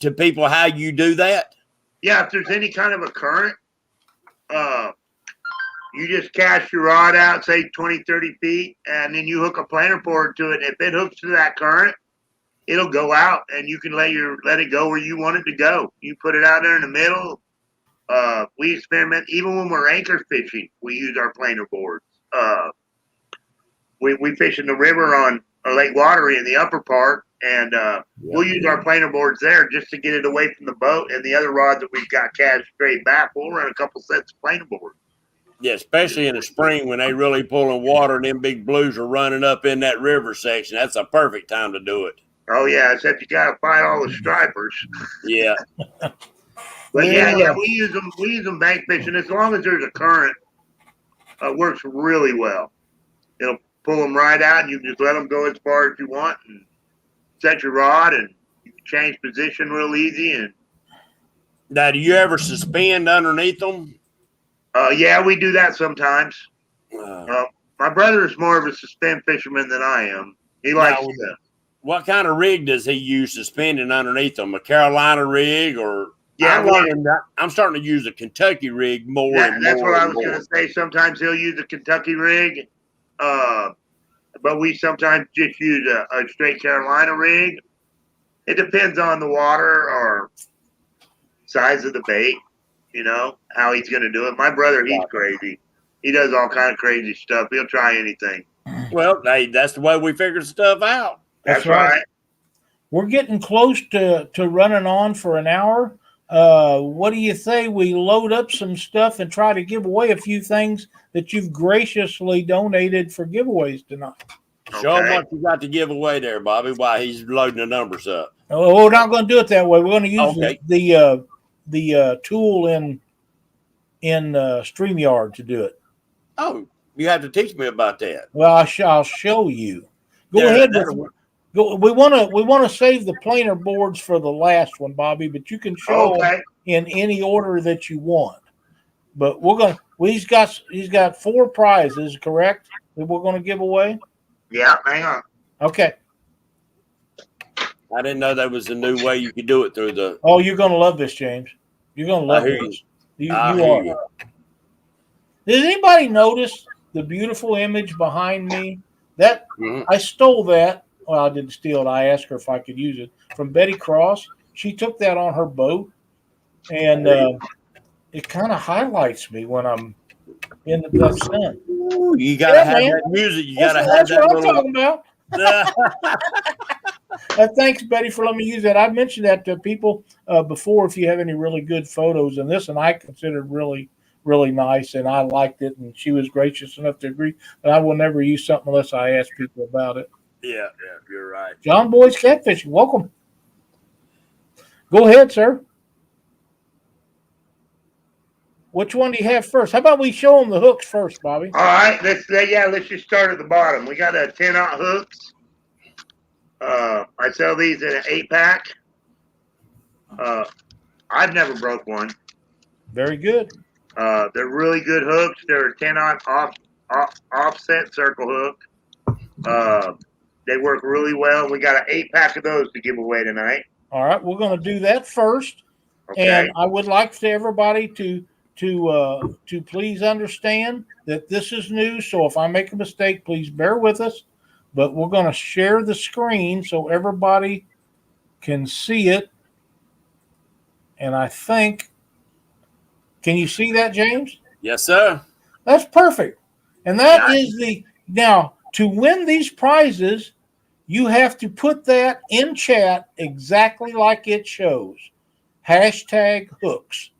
to people how you do that? Yeah, if there's any kind of a current, you just cast your rod out, say 20, 30 feet, and then you hook a planer board to it. If it hooks to that current, it'll go out, and you can let it go where you want it to go. You put it out there in the middle. We experiment even when we're anchor fishing. We use our planer boards. We fish in the river on Lake Watery in the upper part, and we'll use our planer boards there just to get it away from the boat. And the other rods that we've got cast straight back, we'll run a couple sets of planer boards. Yeah, especially in the spring when they really pulling water and them big blues are running up in that river section. That's a perfect time to do it. Oh yeah, except you got to fight all the stripers. Yeah. But yeah, we use them bank fishing as long as there's a current. Works really well. It'll pull them right out, and you can just let them go as far as you want, and set your rod, and you can change position real easy. And now, do you ever suspend underneath them? Yeah, we do that sometimes. My brother is more of a suspend fisherman than I am. He likes to. What kind of rig does he use suspending underneath them? A Carolina rig or? Yeah, I'm starting to use a Kentucky rig more and more. That's what I was going to say. Sometimes he'll use a Kentucky rig, but we sometimes just use a straight Carolina rig. It depends on the water or size of the bait, how he's going to do it. My brother, he's crazy. He does all kind of crazy stuff. He'll try anything. Well, hey, that's the way we figure stuff out. That's right. We're getting close to running on for an hour. What do you say we load up some stuff and try to give away a few things that you've graciously donated for giveaways tonight? Show him Okay. what you got to give away there, Bobby, while he's loading the numbers up. Oh, we're not going to do it that way. We're going to use Okay. the tool in StreamYard to do it. Oh, you have to teach me about that. Well, I'll show you. Go Yeah, ahead. that'll work. We want to save the planer boards for the last one, Bobby. But you can show them in any order that you want. But he's got 4 prizes, correct? That we're going to give away. Yeah, hang on. Okay. I didn't know there was a new way you could do it through the. Oh, you're going to love this, James. You're going to love I hear this. You I hear are. you. Did anybody notice the beautiful image behind me? That Mhm. I stole that. Well, I didn't steal it. I asked her if I could use it from Betty Cross. She took that on her boat, and it kind of highlights me when I'm in the sun. Ooh, you gotta have man. that music. You gotta have That's that what I'm little. talking about. Thanks, Betty, for letting me use that. I've mentioned that to people before. If you have any really good photos, and this, and I considered really, really nice, and I liked it, and she was gracious enough to agree. But I will never use something unless I ask people about it. Yeah, you're right. John Boy's Catfishing, welcome. Go ahead, sir. Which one do you have first? How about we show them the hooks first, Bobby? All right, let's just start at the bottom. We got a 10-aught hooks. I sell these in an 8-pack. I've never broke one. Very good. They're really good hooks. They're a 10-aught offset circle hook. They work really well. We got an 8-pack of those to give away tonight. All right, we're going to do that first. Okay. And I would like for everybody to please understand that this is new. So if I make a mistake, please bear with us. But we're going to share the screen so everybody can see it. And I think, can you see that, James? Yes, sir. That's perfect. And that is now to win these prizes, you have to put that in chat exactly like it shows. #hooks.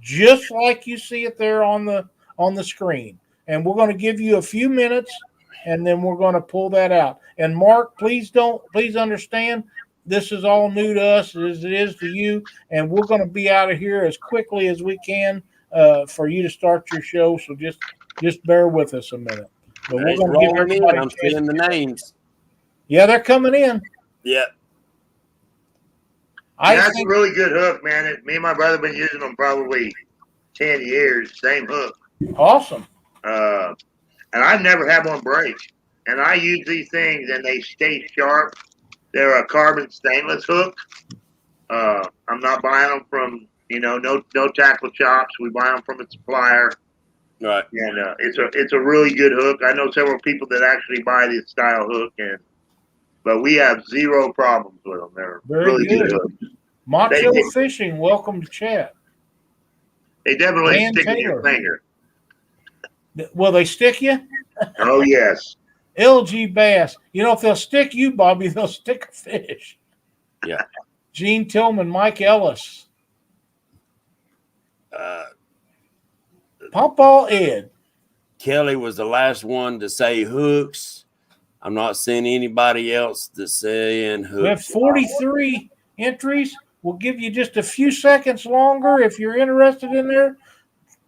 Just like you see it there on the screen. And we're going to give you a few minutes, and then we're going to pull that out. And Mark, please understand, this is all new to us as it is to you, and we're going to be out of here as quickly as we can for you to start your show. So just bear with us a minute. But we're going to give everybody I'm seeing the names. Yeah, they're coming in. Yeah. That's a really good hook, man. Me and my brother have been using them probably 10 years. Same hook. Awesome. And I've never had one break. And I use these things, and they stay sharp. They're a carbon stainless hook. I'm not buying them from, no tackle shops. We buy them from a supplier. Right. And it's a really good hook. I know several people that actually buy this style hook, but we have zero problems with them. They're really good hooks. Macho Fishing, welcome to chat. They definitely Dan stick in Taylor. your finger. Will they stick you? Oh, yes. LG Bass. If they'll stick you, Bobby, they'll stick a fish. Yeah. Gene Tillman, Mike Ellis. Pawpaw Ed. Kelly was the last one to say hooks. I'm not seeing anybody else that's saying hooks. We have 43 entries. We'll give you just a few seconds longer if you're interested in there.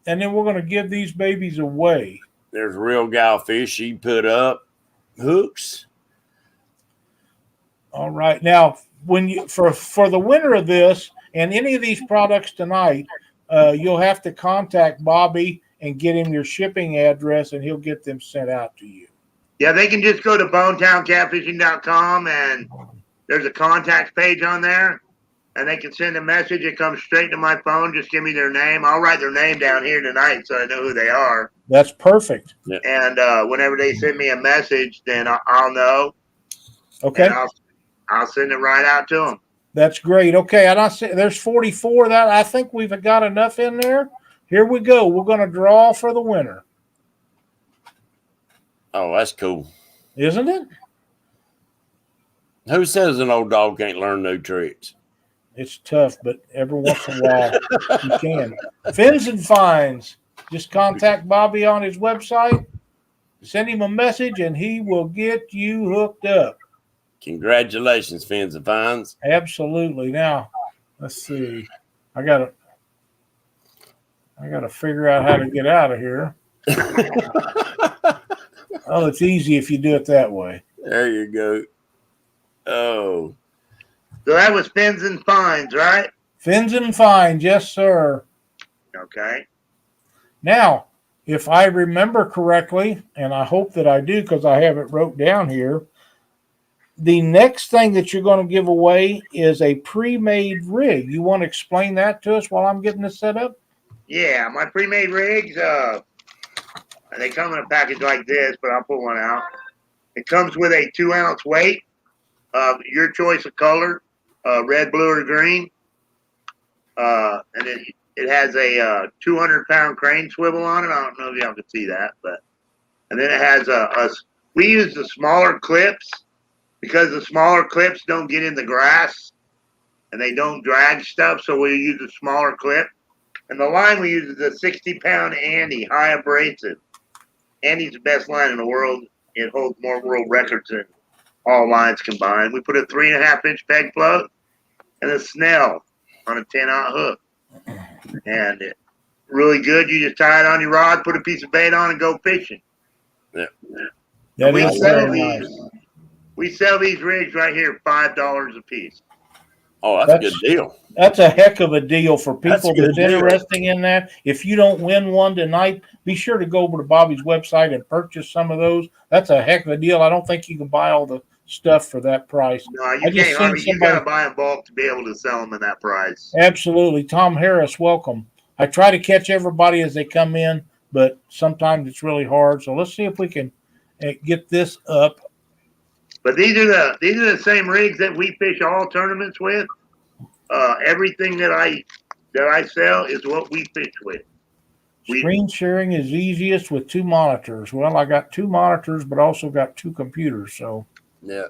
And then we're going to give these babies away. There's Real Gal Fish. She put up hooks. All right. Now, when you for the winner of this and any of these products tonight, you'll have to contact Bobby and get him your shipping address, and he'll get them sent out to you. Yeah, they can just go to bonetowncatfishing.com, and there's a contact page on there, and they can send a message. It comes straight to my phone. Just give me their name. I'll write their name down here tonight so I know who they are. That's perfect. Yeah. And whenever they send me a message, then I'll know. Okay. And I'll send it right out to them. That's great. Okay, and I see there's 44. That I think we've got enough in there. Here we go. We're going to draw for the winner. Oh, that's cool. isn't it? Who says an old dog can't learn new tricks? It's tough, but every once in a while you can. Fins and Fines. Just contact Bobby on his website. Send him a message, and he will get you hooked up. Congratulations, Fins and Fines. Absolutely. Now, let's see. I gotta figure out how to get out of here. Oh, it's easy if you do it that way. There you go. Oh. So that was Fins and Fines, right? Fins and Fines, yes, sir. Okay. Now, if I remember correctly, and I hope that I do because I have it wrote down here, the next thing that you're going to give away is a pre-made rig. You want to explain that to us while I'm getting this set up? Yeah, my pre-made rigs, they come in a package like this, but I'll pull one out. It comes with a 2-ounce weight of your choice of color, red, blue, or green. And it has a 200-pound crane swivel on it. I don't know if y'all can see that, and then it has we use the smaller clips because the smaller clips don't get in the grass and they don't drag stuff. So we use a smaller clip. And the line we use is a 60-pound Andy, high abrasive. Andy's the best line in the world. It holds more world records than all lines combined. We put a 3.5-inch peg float and a snell on a 10-aught hook. And it really good. You just tie it on your rod, put a piece of bait on, and go fishing. Yeah. That we is sell very these. nice. We sell these rigs right here $5 a piece. Oh, that's a good deal. That's a heck of a deal for people That's that's interested in that. If you don't win one tonight, be sure to go over to Bobby's website and purchase some of those. That's a heck of a deal. I don't think you can buy all the stuff for that price. No, you can't. Harvey, you got to buy in bulk to be able to sell them at that price. Absolutely. Tom Harris, welcome. I try to catch everybody as they come in, but sometimes it's really hard. So let's see if we can get this up. But these are the same rigs that we fish all tournaments with. Everything that I sell is what we fish with. Screen sharing is easiest with 2 monitors. Well, I got 2 monitors, but also got 2 computers. So yeah.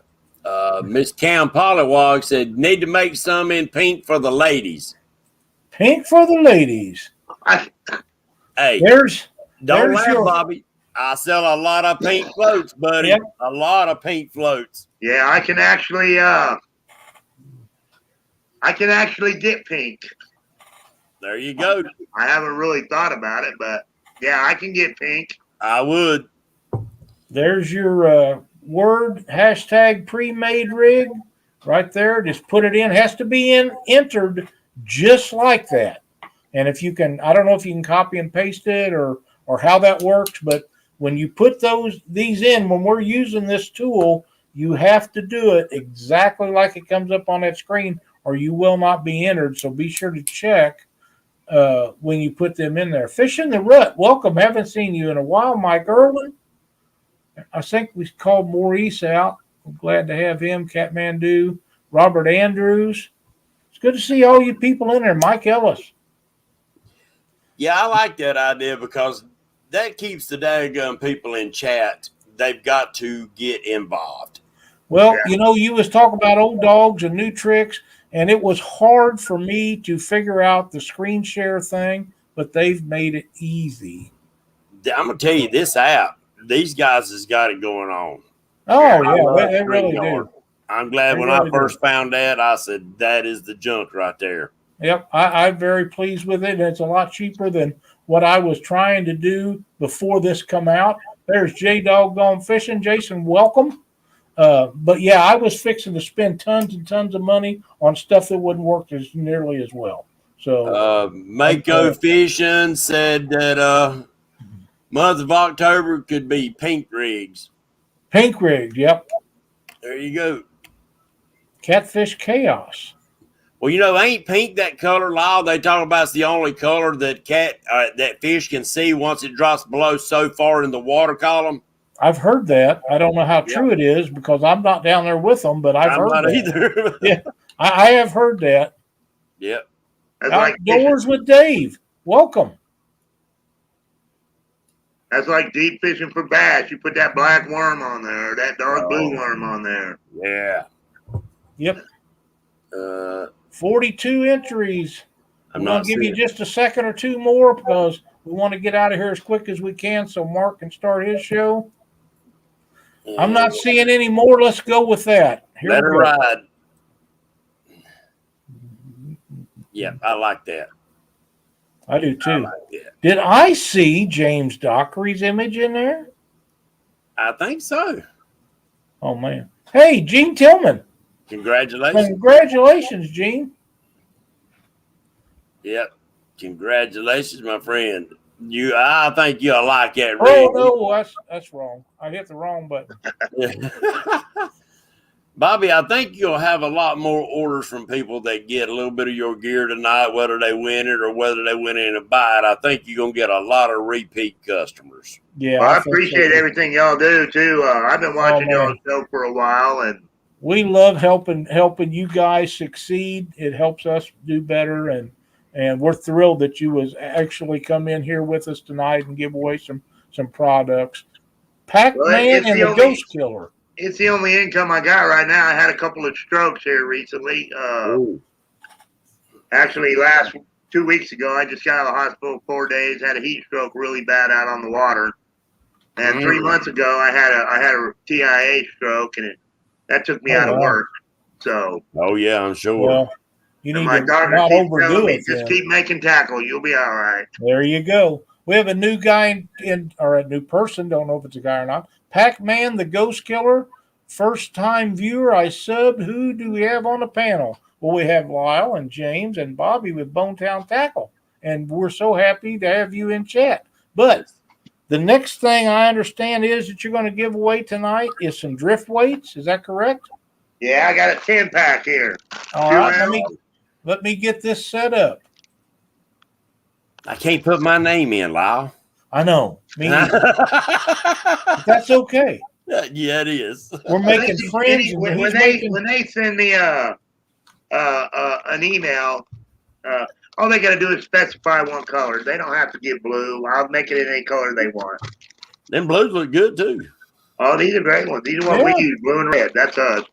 Miss Cam Pollywog said, need to make some in pink for the ladies. Pink for the ladies. Hey, don't laugh, Bobby. I sell a lot of pink floats, buddy. Yep. A lot of pink floats. Yeah, I can actually get pink. There you go. I haven't really thought about it, but yeah, I can get pink. I would. There's your word hashtag pre-made rig right there. Just put it in. Has to be entered just like that. And if you can, I don't know if you can copy and paste it or how that works, but when you put these in, when we're using this tool, you have to do it exactly like it comes up on that screen, or you will not be entered. So be sure to check when you put them in there. Fishing the Rut, welcome. Haven't seen you in a while, Mike Irwin. I think we called Maurice out. I'm glad to have him. Catmandu, Robert Andrews. It's good to see all you people in there. Mike Ellis. Yeah, I like that idea because that keeps the daggum people in chat. They've got to get involved. Well, you was talking about old dogs and new tricks, and it was hard for me to figure out the screen share thing, but they've made it easy. I'm going to tell you, this app, these guys has got it going on. Oh, yeah, they really do. I'm glad when I first found that, I said, that is the junk right there. Yep, I'm very pleased with it, and it's a lot cheaper than what I was trying to do before this come out. There's J-Dog Gone Fishing. Jason, welcome. But, yeah, I was fixing to spend tons and tons of money on stuff that wouldn't work as nearly as well. So, Mako Fishing said that month of October could be pink rigs. Pink rigs, yep. There you go. Catfish Chaos. Well, ain't pink that color, Lyle? They talk about it's the only color that that fish can see once it drops below so far in the water column. I've heard that. I don't know how true it is because I'm not down there with them, but I've heard that. Either. Yeah, I have heard that. Yep. Outdoors with Dave. Welcome. That's like deep fishing for bass. You put that black worm on there, or that dark blue worm on there. Yeah. Yep. 42 entries. I'm We're going not to give you seeing. just a second or two more because we want to get out of here as quick as we can so Mark can start his show. I'm not seeing any more. Let's go with that. Here Let we her go. ride. Yeah, I like that. I do too. I like that. Did I see James Dockery's image in there? I think so. Oh, man. Hey, Gene Tillman. Congratulations. Congratulations, Gene. Yep. Congratulations, my friend. I think you'll like that, Oh, Reed. no, that's wrong. I hit the wrong button. Bobby, I think you'll have a lot more orders from people that get a little bit of your gear tonight, whether they win it or whether they went in and buy it. I think you're going to get a lot of repeat customers. Yeah, Well, I think appreciate so. everything y'all do too. I've been watching man. y'all show for a while, and We love helping you guys succeed. It helps us do better, and we're thrilled that you was actually come in here with us tonight and give away some products. Pac-Man and the Ghost Killer. It's the only income I got right now. I had a couple of strokes here recently. Actually, 2 weeks ago, I just got out of the hospital 4 days. Had a heat stroke really bad out on the water, and 3 months ago, I had a TIA stroke, and that took me out of work. So. Oh yeah, I'm sure. Well, you need my to doctor not keeps overdo telling me, it. just keep making tackle. You'll be all right. There you go. We have a new guy or a new person. Don't know if it's a guy or not. Pac-Man, the Ghost Killer. First time viewer. I subbed. Who do we have on the panel? Well, we have Lyle and James and Bobby with Bonetown Tackle. And we're so happy to have you in chat. But the next thing I understand is that you're going to give away tonight is some drift weights. Is that correct? Yeah, I got a 10-pack here. All right. Let me get this set up. I can't put my name in, Lyle. I know. Me neither. But that's okay. Yeah, it is. We're making friends. When they send me an email, all they got to do is specify one color. They don't have to get blue. I'll make it in any color they want. Them blues look good too. Oh, these are great ones. These are what we use, blue and red. That's us.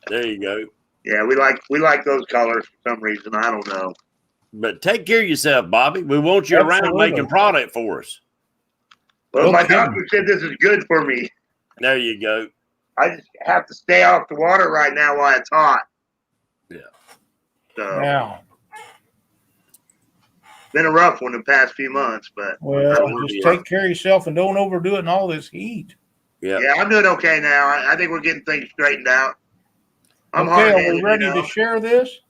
There you go. Yeah, we like those colors for some reason. I don't know. But take care of yourself, Bobby. We want you around making product for us. Well, my doctor said this is good for me. There you go. I just have to stay off the water right now while it's hot. Yeah. So now, been a rough one the past few months, but just take care of yourself and don't overdo it in all this heat. Yeah. Yeah, I'm doing okay now. I think we're getting things straightened out. Are we ready to share this?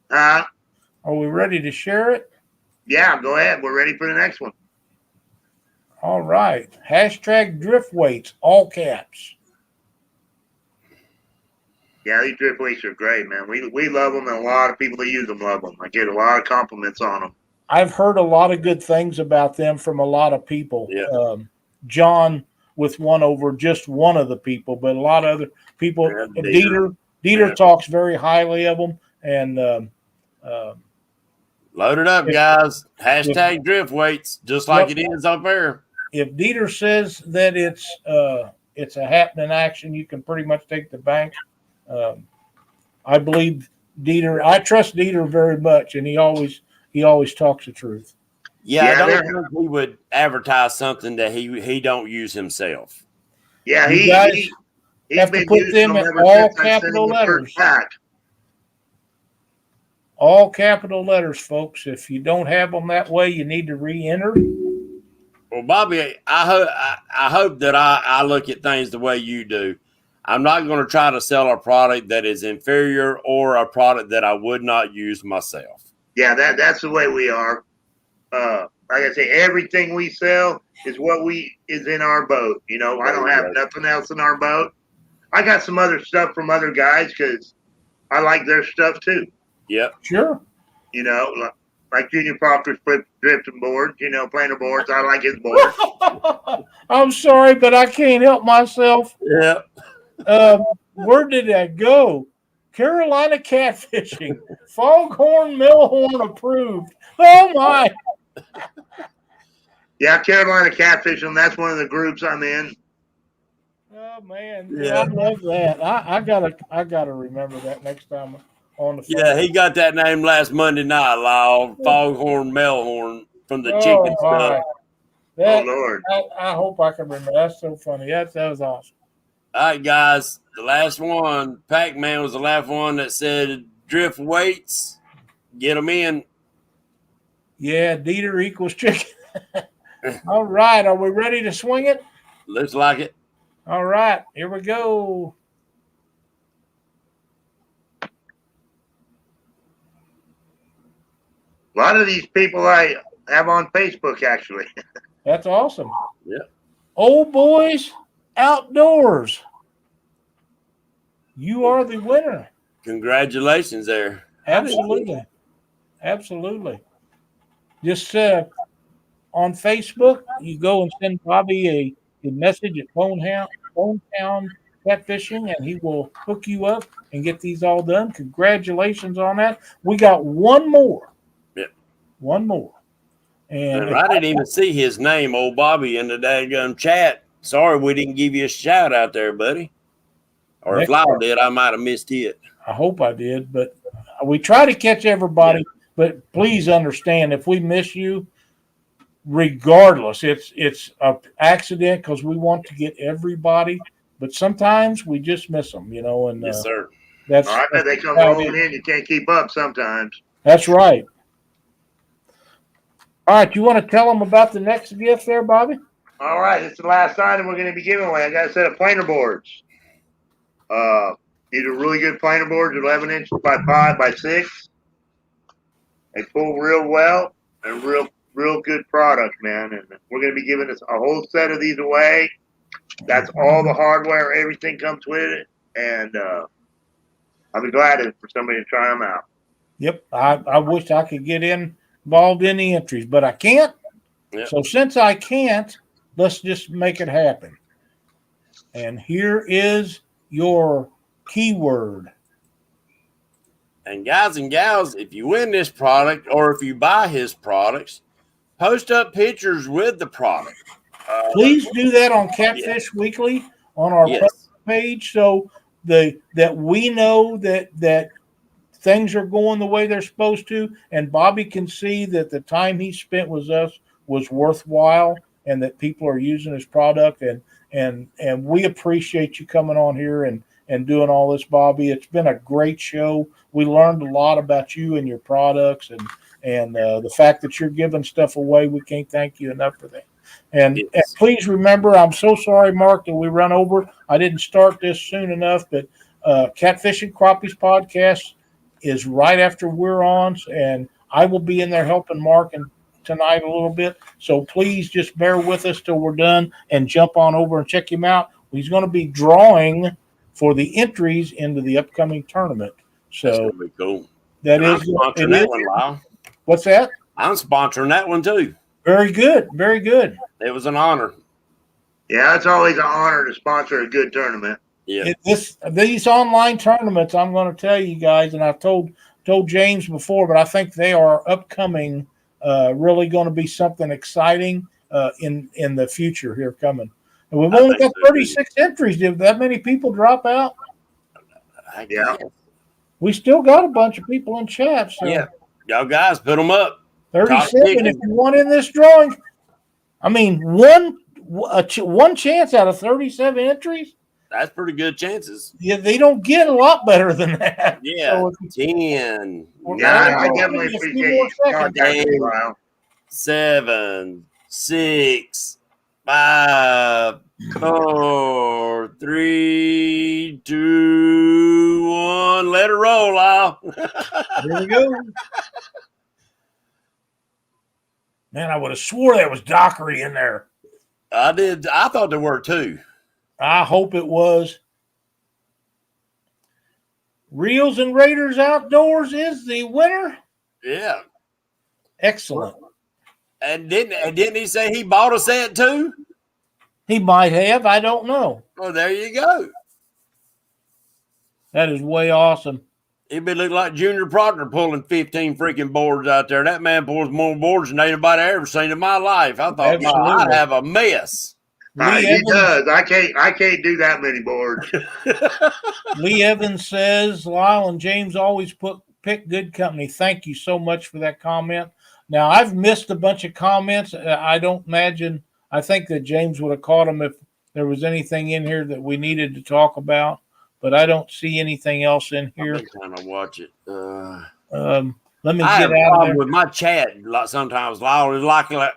Are we ready to share it? Yeah, go ahead. We're ready for the next one. All right. Hashtag drift weights, all caps. Yeah, these drift weights are great, man. We love them, and a lot of people that use them love them. I get a lot of compliments on them. I've heard a lot of good things about them from a lot of people. Yeah. John with one over just one of the people, but a lot of other people. Yeah, Dieter talks very highly of them, and load it up, guys. Hashtag drift weights, just like it is up there. If Dieter says that it's a happening action, you can pretty much take the bank. I believe Dieter. I trust Dieter very much, and he always talks the truth. Yeah, I don't think he would advertise something that he don't use himself. Yeah, you guys have to put them in all capital letters. All capital letters, folks. If you don't have them that way, you need to re-enter. Well, Bobby, I hope that I look at things the way you do. I'm not going to try to sell a product that is inferior or a product that I would not use myself. Yeah, that's the way we are. Like I say, everything we sell is what is in our boat. You know, I don't have nothing else in our boat. I got some other stuff from other guys because I like their stuff too. Yep. Sure. You know, like Junior Proctor's drifting boards, planer boards. I like his boards. I'm sorry, but I can't help myself. Yeah. Where did that go? Carolina Catfishing. Foghorn Millhorn approved. Oh, my. Yeah, Carolina Catfishing. That's one of the groups I'm in. Oh man, Yeah. I love that. I gotta remember that next time on the phone. Yeah, he got that name last Monday night, Lyle. Foghorn Melhorn from the Oh chicken stuff. my! Oh That Lord. I hope I can remember. That's so funny. That was awesome. All right, guys. The last one, Pac-Man was the last one that said drift weights. Get them in. Yeah, Dieter equals chicken. All right, are we ready to swing it? Looks like it. All right, here we go. A lot of these people I have on Facebook, actually. That's awesome. Yeah. Old boys outdoors. You are the winner. Congratulations there. Absolutely. Absolutely. Just on Facebook, you go and send Bobby a message at Bonetown Catfishing, and he will hook you up and get these all done. Congratulations on that. We got one more. Yep. One more. And I didn't even see his name, old Bobby, in the daggum chat. Sorry we didn't give you a shout out there, buddy. Or if Lyle did, I might have missed it. I hope I did, but we try to catch everybody. Yeah. But please understand, if we miss you, regardless, it's an accident because we want to get everybody. But sometimes we just miss them, you know. And yes, sir. I bet they come rolling in. You can't keep up sometimes. That's right. All right, you want to tell them about the next gift there, Bobby? All right, it's the last item we're going to be giving away. I got a set of planer boards. These are really good planer boards, 11 inches by 5 by 6. They pull real well and real good product, man. And we're going to be giving us a whole set of these away. That's all the hardware, everything comes with it, and I'll be glad for somebody to try them out. Yep, I wish I could get involved in the entries, but I can't. Yep. So since I can't, let's just make it happen. And here is your keyword. And guys and gals, if you win this product or if you buy his products, post up pictures with the product. Please do that on Catfish Weekly on our page, so that we know that things are going the way they're supposed to, and Bobby can see that the time he spent with us was worthwhile, and that people are using his product. And we appreciate you coming on here and doing all this, Bobby. It's been a great show. We learned a lot about you and your products, and the fact that you're giving stuff away. We can't thank you enough for that. And please remember, I'm so sorry, Mark, that we run over. I didn't start this soon enough, but Catfishing Crappies podcast is right after we're on, and I will be in there helping Mark and tonight a little bit. So please just bear with us till we're done and jump on over and check him out. He's going to be drawing for the entries into the upcoming tournament. So that's going to be cool. That and is sponsoring that one, Lyle. What's that? I'm sponsoring that one too. Very good. Very good. It was an honor. Yeah, it's always an honor to sponsor a good tournament. Yeah. These online tournaments, I'm going to tell you guys, and I've told James before, but I think they are upcoming, really going to be something exciting in the future here coming. And we've only got 36 entries. Did that many people drop out? Yeah. We still got a bunch of people in chat. So. Yeah. Y'all guys, put them up. 37 if you want in this drawing. I mean, one chance out of 37 entries. That's pretty good chances. Yeah, they don't get a lot better than that. Yeah, so 10. Yeah, I definitely appreciate you contacting me, Lyle. 7, 6, 5, 4, 3, 2, 1. Let it roll, Lyle. Here we go. Man, I would have swore there was Dockery in there. I did. I thought there were too. I hope it was. Reels and Raiders Outdoors is the winner. Yeah. Excellent. And didn't he say he bought a set too? He might have. I don't know. Oh, there you go. That is way awesome. He'd be looking like Junior Proctor pulling 15 freaking boards out there. That man pulls more boards than anybody I ever seen in my life. I thought, no, I'd have a mess. He does. I can't do that many boards. Lee Evans says Lyle and James always pick good company. Thank you so much for that comment. Now I've missed a bunch of comments. I don't imagine. I think that James would have caught them if there was anything in here that we needed to talk about. But I don't see anything else in here. I'm trying to watch it. Let me I get have a out of problem there. with my chat. Sometimes, Lyle,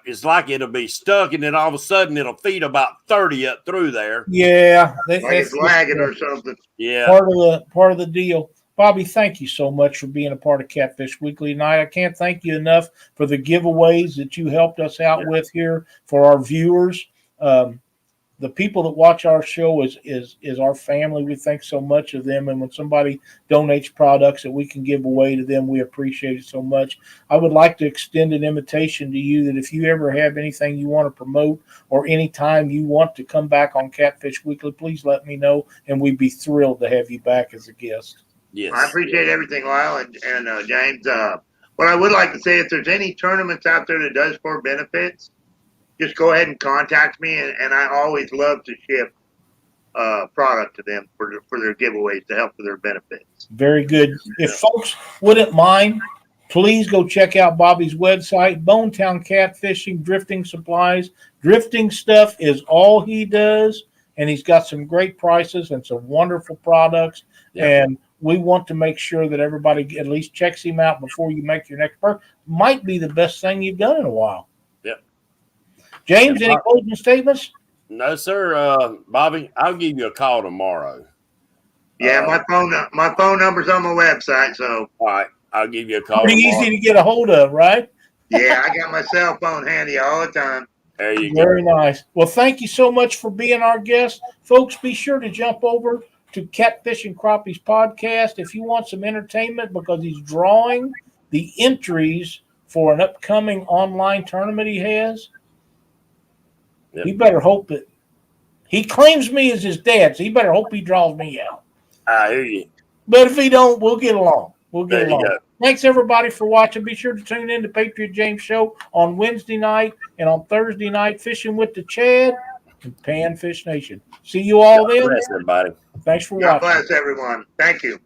it's like it'll be stuck, and then all of a sudden it'll feed about 30 up through there. Yeah, like it's lagging or something. Yeah, part of the deal. Bobby, thank you so much for being a part of Catfish Weekly tonight. I can't thank you enough for the giveaways that you helped us out with here for our viewers. The people that watch our show is our family. We think so much of them. And when somebody donates products that we can give away to them, we appreciate it so much. I would like to extend an invitation to you that if you ever have anything you want to promote or anytime you want to come back on Catfish Weekly, please let me know. And we'd be thrilled to have you back as a guest. Yes. I appreciate everything, Lyle and James. What I would like to say, if there's any tournaments out there that does for benefits, just go ahead and contact me, and I always love to ship product to them for their giveaways to help with their benefits. Very good. If folks wouldn't mind, please go check out Bobby's website, Bonetown Catfishing, Drifting Supplies. Drifting stuff is all he does, and he's got some great prices and some wonderful products. Yeah. And we want to make sure that everybody at least checks him out before you make your next purchase. Might be the best thing you've done in a while. James, any closing statements? No, sir. Bobby, I'll give you a call tomorrow. Yeah, my phone number's on my website, so. All right, I'll give you a call Pretty tomorrow. easy to get a hold of, right? Yeah, I got my cell phone handy all the time. There you go. Very nice. Well, thank you so much for being our guest. Folks, be sure to jump over to Catfish and Crappies podcast if you want some entertainment, because he's drawing the entries for an upcoming online tournament he has. Yep. You better hope that he claims me as his dad, so you better hope he draws me out. I hear you. But if he don't, we'll get along. There you go. Thanks, everybody, for watching. Be sure to tune in to Patriot James Show on Wednesday night and on Thursday night, Fishing with the Chad and Panfish Nation. See you all then. God bless everybody. Thanks for watching. God bless everyone. Thank you.